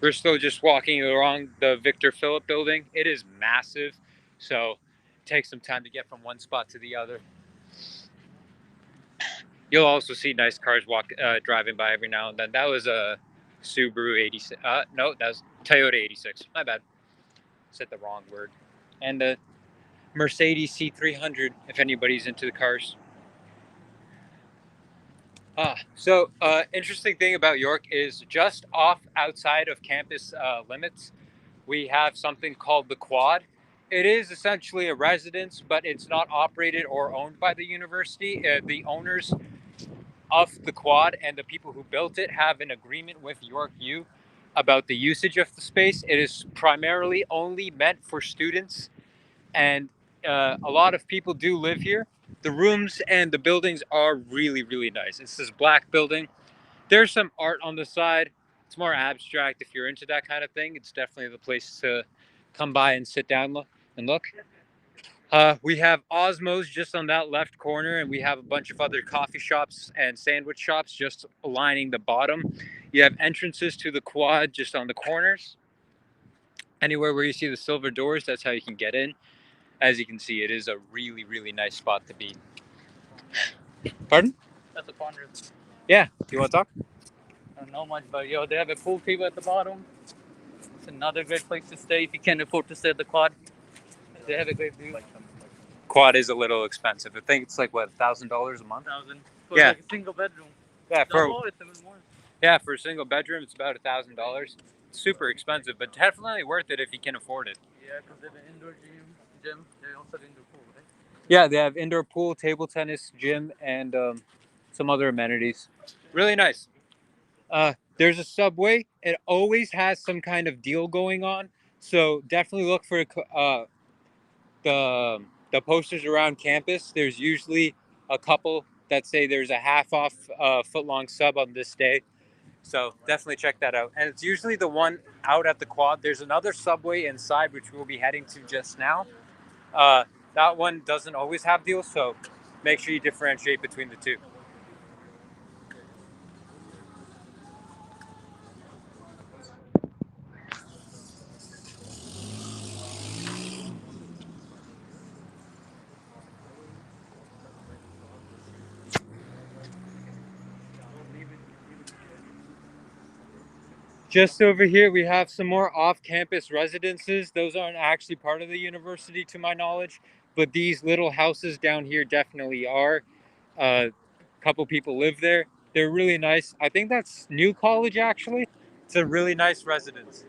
We're still just walking along the Victor Philip building. It is massive, so it takes some time to get from one spot to the other. You'll also see nice cars driving by every now and then. That was a Subaru 86. No, that was Toyota 86. My bad. Said the wrong word. And the Mercedes C300, if anybody's into the cars. Interesting thing about York is just off outside of campus limits, we have something called the Quad. It is essentially a residence, but it's not operated or owned by the university. The owners of the Quad and the people who built it have an agreement with York U about the usage of the space. It is primarily only meant for students, and a lot of people do live here. The rooms and the buildings are really, really nice. It's this black building. There's some art on the side. It's more abstract. If you're into that kind of thing, it's definitely the place to come by and sit down and look. We have Osmos just on that left corner, and we have a bunch of other coffee shops and sandwich shops just lining the bottom. You have entrances to the Quad just on the corners. Anywhere where you see the silver doors, that's how you can get in. As you can see, it is a really, really nice spot to be. Pardon? That's a quandary. Yeah. Do you want to talk? I don't know much, but they have a pool table at the bottom. It's another great place to stay if you can't afford to stay at the Quad. They have a great view. Quad is a little expensive. I think it's like what, $1,000 a month? 1,000 for Yeah. like a single bedroom. Yeah, It's even more. for a single bedroom, it's about $1,000. Super expensive, but definitely worth it if you can afford it. Yeah, because they have an indoor gym. They also have indoor pool, right? Yeah, they have indoor pool, table tennis, gym, and some other amenities. Really nice. There's a Subway. It always has some kind of deal going on, so definitely look for the posters around campus. There's usually a couple that say there's a half off foot-long sub on this day. So definitely check that out. And it's usually the one out at the Quad. There's another Subway inside, which we'll be heading to just now. That one doesn't always have deals, so make sure you differentiate between the two. Just over here, we have some more off-campus residences. Those aren't actually part of the university, to my knowledge, but these little houses down here definitely are. A couple people live there. They're really nice. I think that's New College, actually. It's a really nice residence.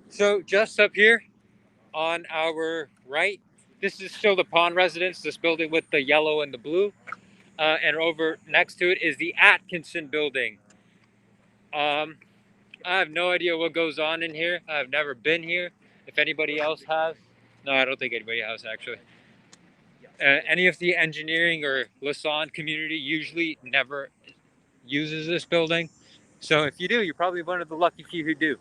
So just up here on our right, this is still the Pond Residence, this building with the yellow and the blue. And over next to it is the Atkinson Building. I have no idea what goes on in here. I've never been here. If anybody else has, no, I don't think anybody has actually. Any of the engineering or Lassonde community usually never uses this building. So if you do, you're probably one of the lucky few who do.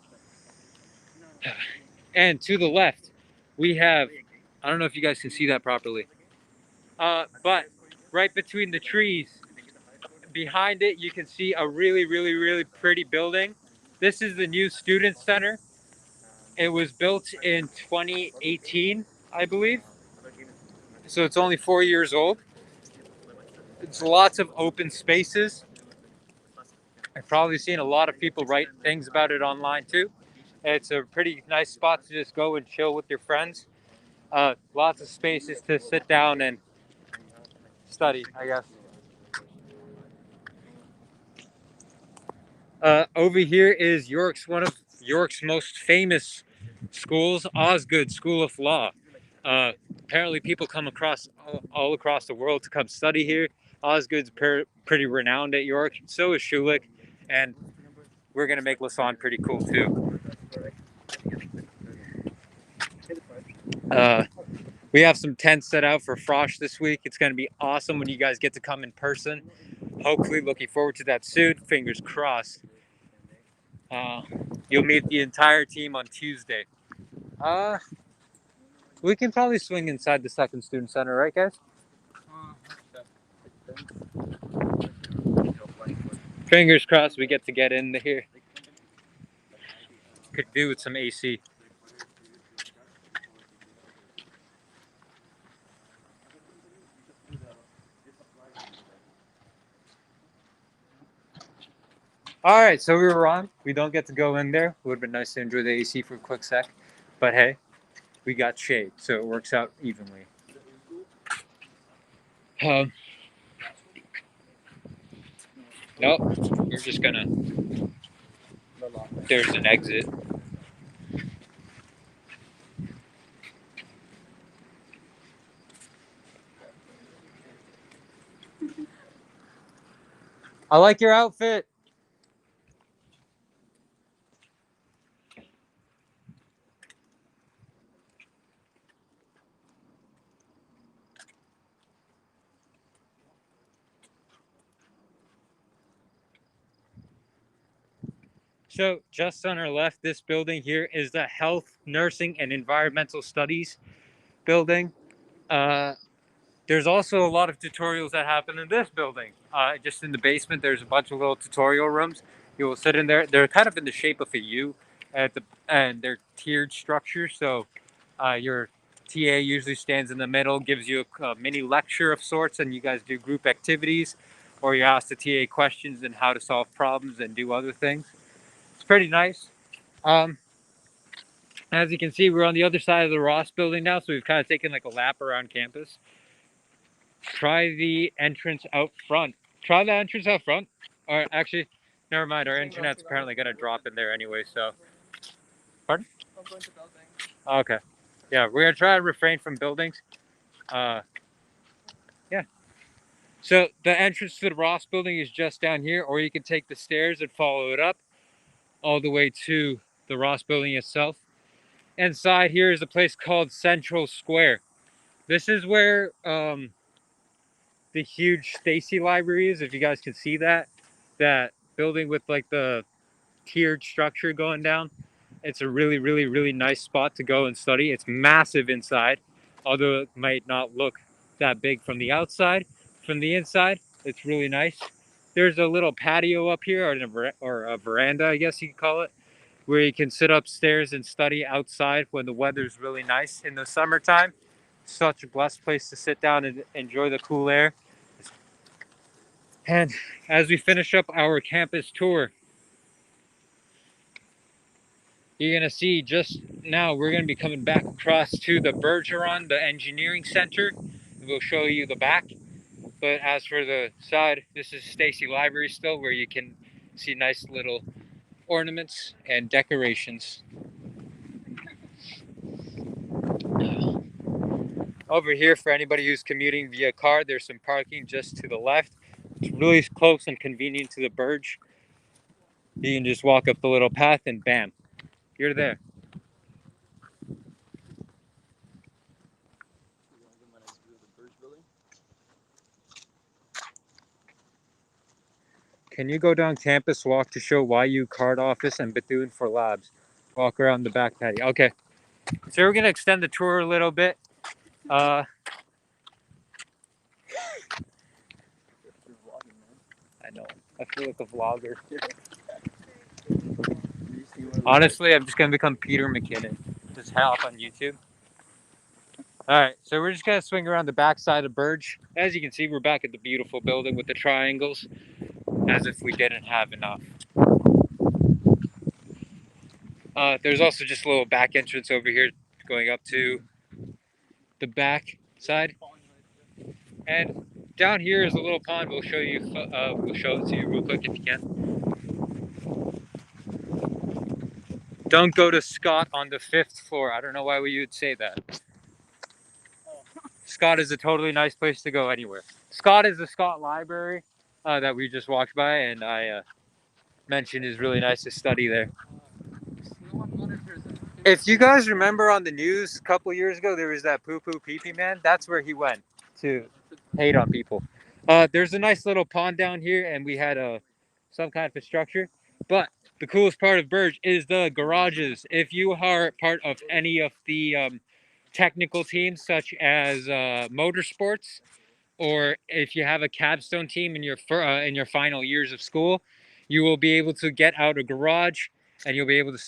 And to the left, we have, I don't know if you guys can see that properly, but right between the trees, behind it, you can see a really, really, really pretty building. This is the new Student Center. It was built in 2018, I believe. So it's only 4 years old. It's lots of open spaces. I've probably seen a lot of people write things about it online too. It's a pretty nice spot to just go and chill with your friends. Lots of spaces to sit down and study, I guess. Over here is one of York's most famous schools, Osgood School of Law. Apparently people come all across the world to come study here. Osgood's pretty renowned at York. So is Schulich, and we're gonna make Lassonde pretty cool too. We have some tents set out for Frosh this week. It's gonna be awesome when you guys get to come in person. Hopefully, looking forward to that soon. Fingers crossed. You'll meet the entire team on Tuesday. We can probably swing inside the second student center, right, guys? Fingers crossed we get to get in here. Could do with some AC. All right, so we were wrong. We don't get to go in there. Would have been nice to enjoy the AC for a quick sec. But hey, we got shade, so it works out evenly. Nope, we're just gonna, there's an exit. I like your outfit. So just on our left, this building here is the Health, Nursing, and Environmental Studies building. There's also a lot of tutorials that happen in this building. Just in the basement, there's a bunch of little tutorial rooms. You will sit in there. They're kind of in the shape of a U, and they're tiered structures. So your TA usually stands in the middle, gives you a mini lecture of sorts, and you guys do group activities, or you ask the TA questions and how to solve problems and do other things. It's pretty nice. As you can see, we're on the other side of the Ross building now, so we've kind of taken like a lap around campus. Try the entrance out front. Try the entrance out front. Or actually, never mind. Our internet's apparently going to drop in there anyway, so. Pardon? I'm going to buildings. Okay. Yeah, we're going to try to refrain from buildings. Yeah. So the entrance to the Ross building is just down here, or you can take the stairs and follow it up all the way to the Ross building itself. Inside here is a place called Central Square. This is where the huge Stacy library is, if you guys can see that building with like the tiered structure going down. It's a really nice spot to go and study. It's massive inside, although it might not look that big from the outside. From the inside, it's really nice. There's a little patio up here, or a veranda, I guess you could call it, where you can sit upstairs and study outside when the weather's really nice in the summertime. Such a blessed place to sit down and enjoy the cool air. And as we finish up our campus tour, you're going to see just now we're going to be coming back across to the Bergeron, the engineering center. We'll show you the back. But as for the side, this is Stacy Library still, where you can see nice little ornaments and decorations. Over here, for anybody who's commuting via car, there's some parking just to the left. It's really close and convenient to the Burge. You can just walk up the little path and bam, you're there. Can you go down campus, walk to show YU card office and Bethune for labs? Walk around the back patio. Okay, so we're gonna extend the tour a little bit. I know, I feel like a vlogger. Honestly, I'm just gonna become Peter McKinnon. Just hop on YouTube. Alright, so we're just gonna swing around the back side of Burge. As you can see, we're back at the beautiful building with the triangles, as if we didn't have enough. There's also just a little back entrance over here going up to the back side. And down here is a little pond. We'll show it to you real quick if you can. Don't go to Scott on the 5th floor. I don't know why you would say that. Scott is a totally nice place to go anywhere. Scott is the Scott Library that we just walked by, and I mentioned is really nice to study there. If you guys remember on the news a couple years ago, there was that poo-poo pee-pee man. That's where he went to hate on people. There's a nice little pond down here, and we had some kind of a structure. But the coolest part of Burge is the garages. If you are part of any of the technical teams, such as motorsports, or if you have a capstone team in your final years of school, you will be able to get out a garage, and you'll be able to.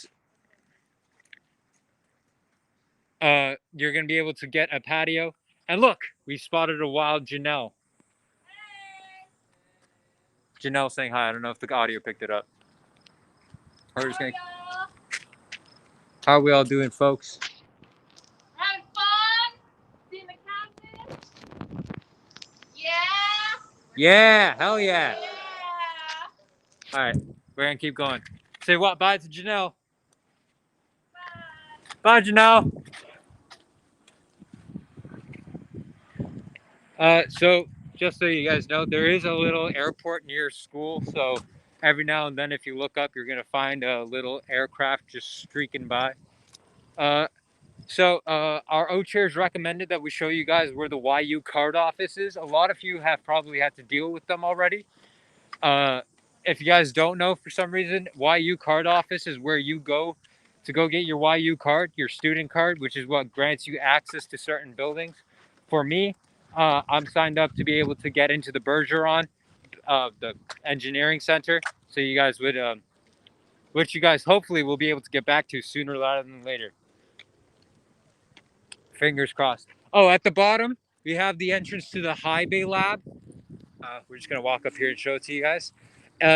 You're gonna be able to get a patio. And look, we spotted a wild Janelle. Janelle saying hi. I don't know if the audio picked it up. We're just gonna... How are we all doing, folks? Having fun? Seeing the campus? Yeah. Yeah, hell yeah. All right, we're gonna keep going. Say what? Bye to Janelle. Bye, Janelle. So just so you guys know, there is a little airport near school. So every now and then, if you look up, you're gonna find a little aircraft just streaking by. Uh, our O chairs recommended that we show you guys where the YU card office is. A lot of you have probably had to deal with them already. If you guys don't know for some reason, YU card office is where you go to go get your YU card, your student card, which is what grants you access to certain buildings. For me, I'm signed up to be able to get into the Bergeron, the engineering center. So you guys would, which you guys hopefully will be able to get back to sooner rather than later. Fingers crossed. Oh, at the bottom, we have the entrance to the high bay lab. We're just going to walk up here and show it to you guys.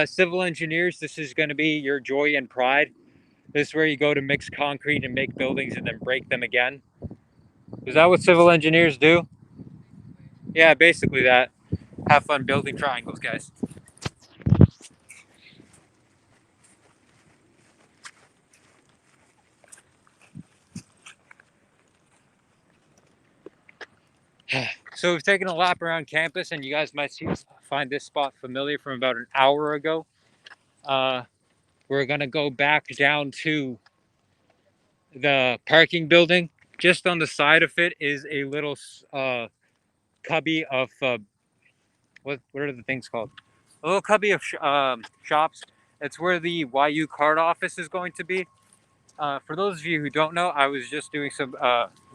Civil engineers, this is going to be your joy and pride. This is where you go to mix concrete and make buildings and then break them again. Is that what civil engineers do? Yeah, basically that. Have fun building triangles, guys. So we've taken a lap around campus, and you guys might find this spot familiar from about an hour ago. We're going to go back down to the parking building. Just on the side of it is a little cubby of what are the things called? A little cubby of shops. It's where the YU card office is going to be. For those of you who don't know, I was just doing some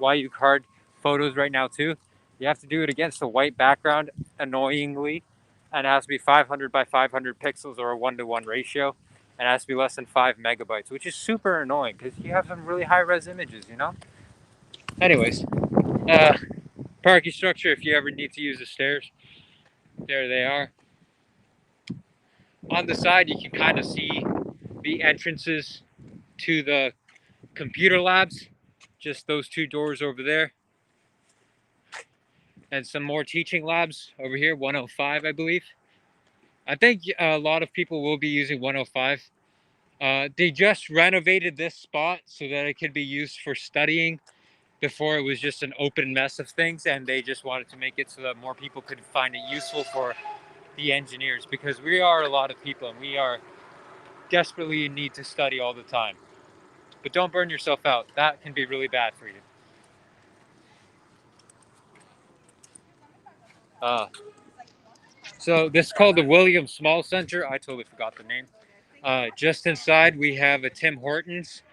YU card photos right now too. You have to do it against a white background, annoyingly, and it has to be 500 by 500 pixels or a 1:1 ratio, and it has to be less than 5 megabytes, which is super annoying because you have some really high-res images, you know? Anyways, parking structure, if you ever need to use the stairs, there they are. On the side, you can kind of see the entrances to the computer labs, just those two doors over there. And some more teaching labs over here, 105, I believe. I think a lot of people will be using 105. They just renovated this spot so that it could be used for studying. Before it was just an open mess of things, and they just wanted to make it so that more people could find it useful for the engineers, because we are a lot of people and we are desperately in need to study all the time. But don't burn yourself out. That can be really bad for you. So this is called the William Small Center. I totally forgot the name. Just inside we have a Tim Hortons.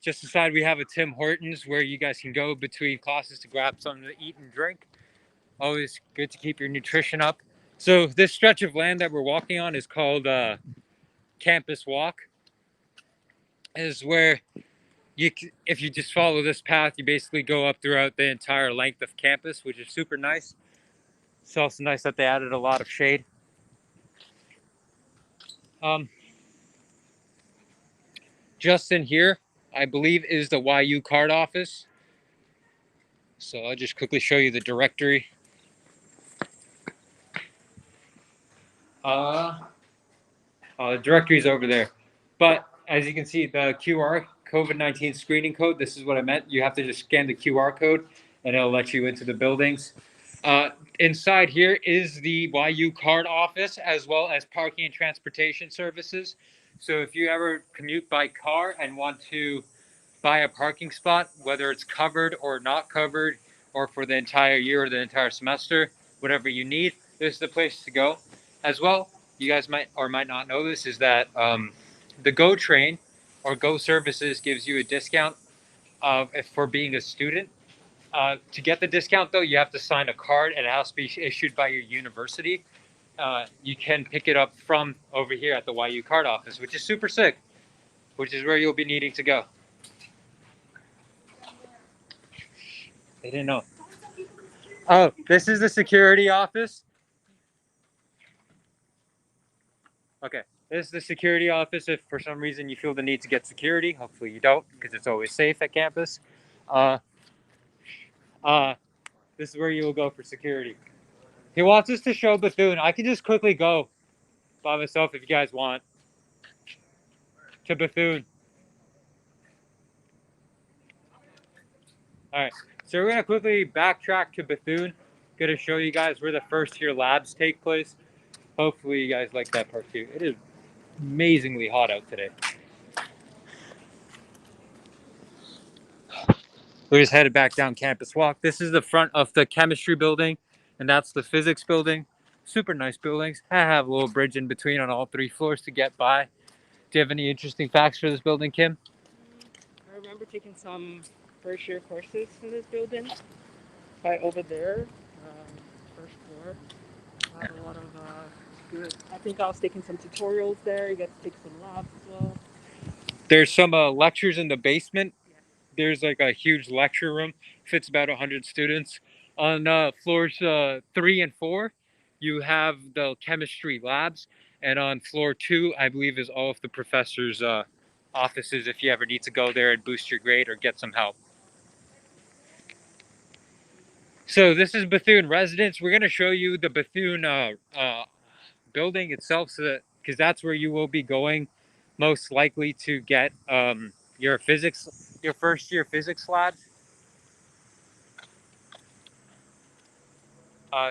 Just inside we have a Tim Hortons where you guys can go between classes to grab something to eat and drink. Always good to keep your nutrition up. So this stretch of land that we're walking on is called Campus Walk. Is where if you just follow this path, you basically go up throughout the entire length of campus, which is super nice. It's also nice that they added a lot of shade. Just in here, I believe, is the YU card office. So I'll just quickly show you the directory. The directory's over there. But as you can see, the QR COVID-19 screening code, this is what I meant. You have to just scan the QR code and it'll let you into the buildings. Inside here is the YU card office, as well as parking and transportation services. So if you ever commute by car and want to buy a parking spot, whether it's covered or not covered, or for the entire year or the entire semester, whatever you need, this is the place to go. As well, you guys might or might not know this, is that the Go Train or Go Services gives you a discount for being a student. To get the discount, though, you have to sign a card, and it has to be issued by your university. You can pick it up from over here at the YU card office, which is super sick, which is where you'll be needing to go. They didn't know. Oh, this is the security office. Okay, this is the security office. If for some reason you feel the need to get security, hopefully you don't, because it's always safe at campus. This is where you will go for security. He wants us to show Bethune. I can just quickly go by myself if you guys want to Bethune. All right, so we're gonna quickly backtrack to Bethune. Gonna show you guys where the first year labs take place. Hopefully you guys like that part too. It is amazingly hot out today. We just headed back down Campus Walk. This is the front of the chemistry building, and that's the physics building. Super nice buildings. I have a little bridge in between on all 3 floors to get by. Do you have any interesting facts for this building, Kim? I remember taking some first year courses in this building. Right over there, first floor. I have a lot of good. I think I was taking some tutorials there. You get to take some labs as well. There's some lectures in the basement. There's like a huge lecture room, fits about 100 students. On floors 3 and 4, you have the chemistry labs, and on floor 2, I believe, is all of the professors' offices if you ever need to go there and boost your grade or get some help. So this is Bethune Residence. We're going to show you the Bethune building itself, so that because that's where you will be going most likely to get your first year physics labs.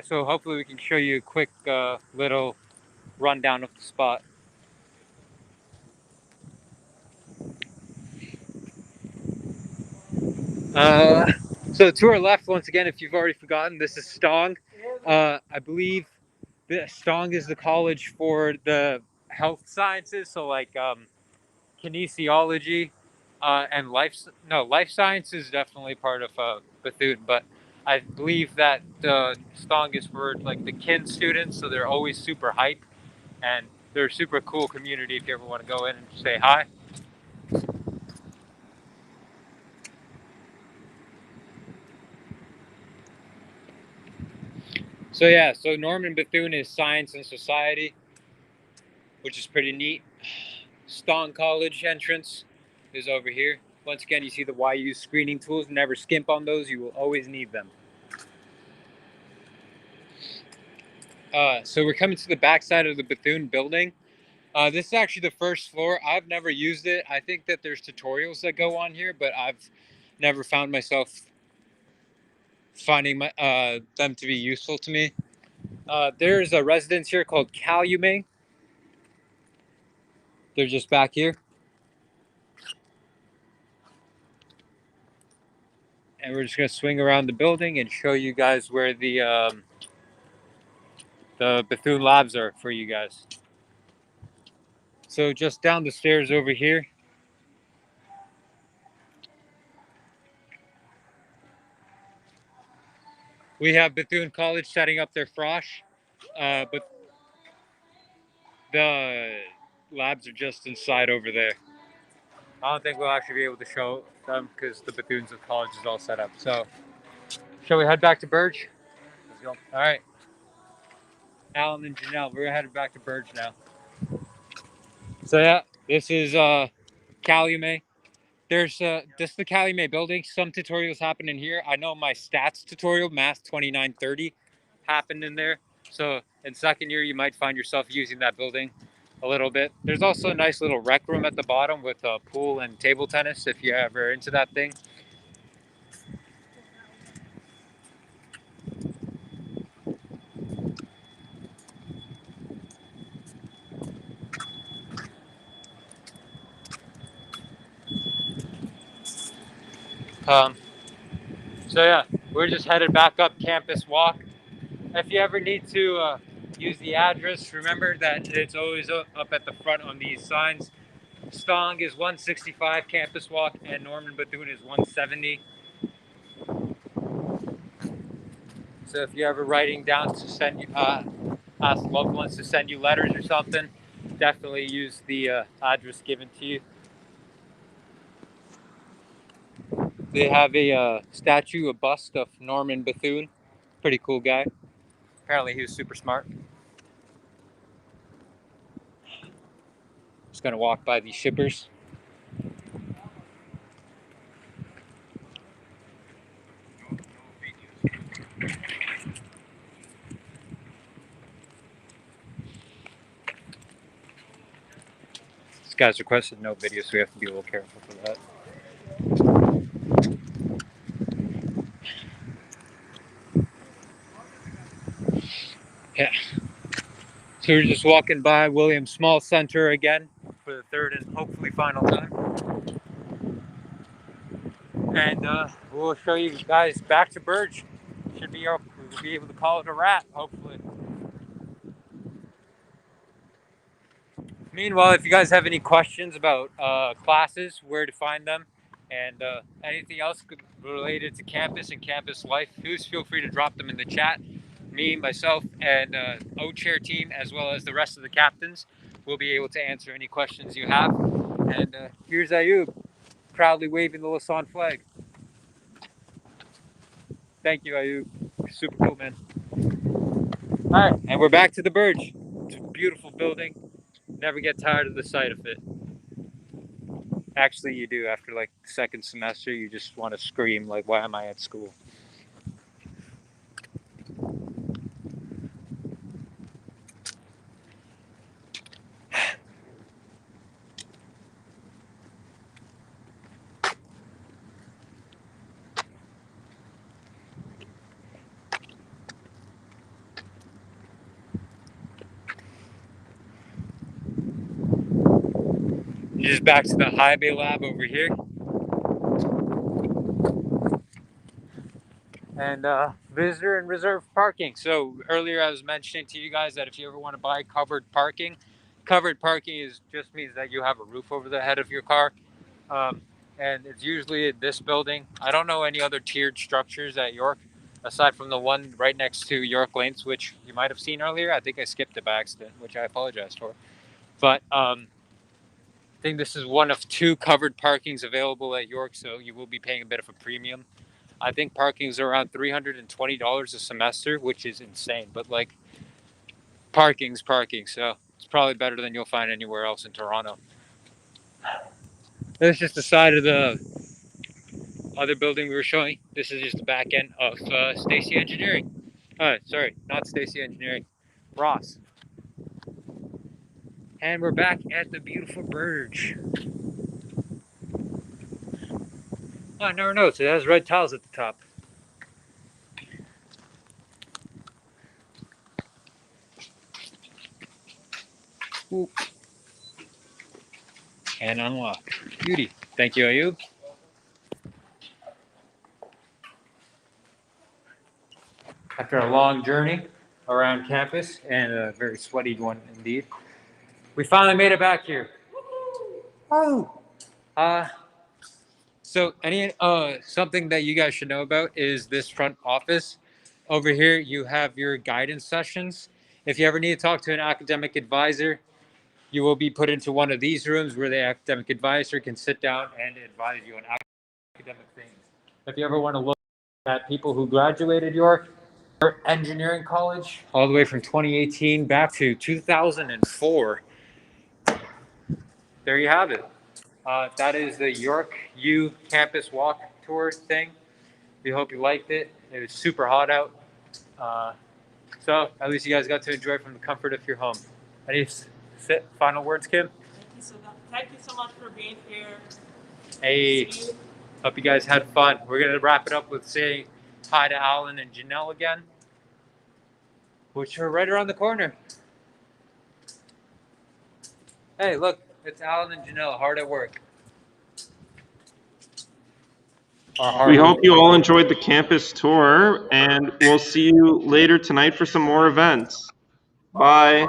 So hopefully we can show you a quick little rundown of the spot. So to our left, once again, if you've already forgotten, this is Stong. I believe the Stong is the college for the health sciences, so like kinesiology and life science is definitely part of Bethune, but I believe that Stong is for like the kin students, so they're always super hype, and they're a super cool community if you ever want to go in and say hi. So yeah, so Norman Bethune is science and society, which is pretty neat. Stong College entrance is over here. Once again, you see the YU screening tools. Never skimp on those. You will always need them. So we're coming to the back side of the Bethune building. This is actually the first floor. I've never used it. I think that there's tutorials that go on here, but I've never found myself finding them to be useful to me. There's a residence here called Calumet. They're just back here. And we're just going to swing around the building and show you guys where the Bethune labs are for you guys. So just down the stairs over here, we have Bethune College setting up their frosh, but the labs are just inside over there. I don't think we'll actually be able to show them because the Bethune's college is all set up. So, shall we head back to Burge? Let's go. All right. Alan and Janelle, we're headed back to Burge now. So yeah, this is Calumet. There's this is the Calumet building. Some tutorials happen in here. I know my stats tutorial, Math 2930, happened in there. So in second year, you might find yourself using that building a little bit. There's also a nice little rec room at the bottom with a pool and table tennis if you're ever into that thing. So yeah, we're just headed back up Campus Walk. If you ever need to use the address, remember that it's always up at the front on these signs. Stong is 165 Campus Walk, and Norman Bethune is 170. So if you're ever writing down to send you, ask loved ones to send you letters or something, definitely use the address given to you. They have a statue, a bust of Norman Bethune. Pretty cool guy. Apparently he was super smart. Just gonna walk by these shippers. guys requested no video, so we have to be a little careful for that. Yeah. So we're just walking by William Small Center again for the third and hopefully final time. And we'll show you guys back to Burge. We'll be able to call it a wrap, hopefully. Meanwhile, if you guys have any questions about classes, where to find them, and anything else related to campus and campus life, please feel free to drop them in the chat. Me, myself, and O-Chair team, as well as the rest of the captains, will be able to answer any questions you have. And here's Ayub, proudly waving the Lassonde flag. Thank you, Ayub. Super cool, man. All right, and we're back to the Burge. It's a beautiful building. Never get tired of the sight of it. Actually, you do. After like second semester, you just want to scream like, why am I at school? Just back to the high bay lab over here. And visitor and reserved parking. So earlier I was mentioning to you guys that if you ever want to buy covered parking just means that you have a roof over the head of your car. And it's usually in this building. I don't know any other tiered structures at York, aside from the one right next to York Lanes, which you might have seen earlier. I think I skipped it by accident, which I apologize for. But I think this is one of 2 covered parkings available at York, so you will be paying a bit of a premium. I think parking's around $320 a semester, which is insane. But like, parking's parking, so it's probably better than you'll find anywhere else in Toronto. This is just the side of the other building we were showing. This is just the back end of Stacy Engineering. Sorry, not Stacy Engineering, Ross. And we're back at the beautiful Burge. Oh, I never noticed. It has red tiles at the top. Ooh. And unlock. Beauty. Thank you, Ayub. After a long journey around campus, and a very sweaty one indeed, we finally made it back here. Oh. So something that you guys should know about is this front office. Over here, you have your guidance sessions. If you ever need to talk to an academic advisor, you will be put into one of these rooms where the academic advisor can sit down and advise you on academic things. If you ever want to look at people who graduated York or engineering college all the way from 2018 back to 2004, there you have it. That is the York U campus walk tour thing. We hope you liked it. It was super hot out. So at least you guys got to enjoy it from the comfort of your home. Any final words, Kim? Thank you so much for being here. Hey, hope you guys had fun. We're going to wrap it up with saying hi to Alan and Janelle again, which are right around the corner. Hey, look, it's Alan and Janelle hard at work. We hope you all enjoyed the campus tour, and we'll see you later tonight for some more events. Bye.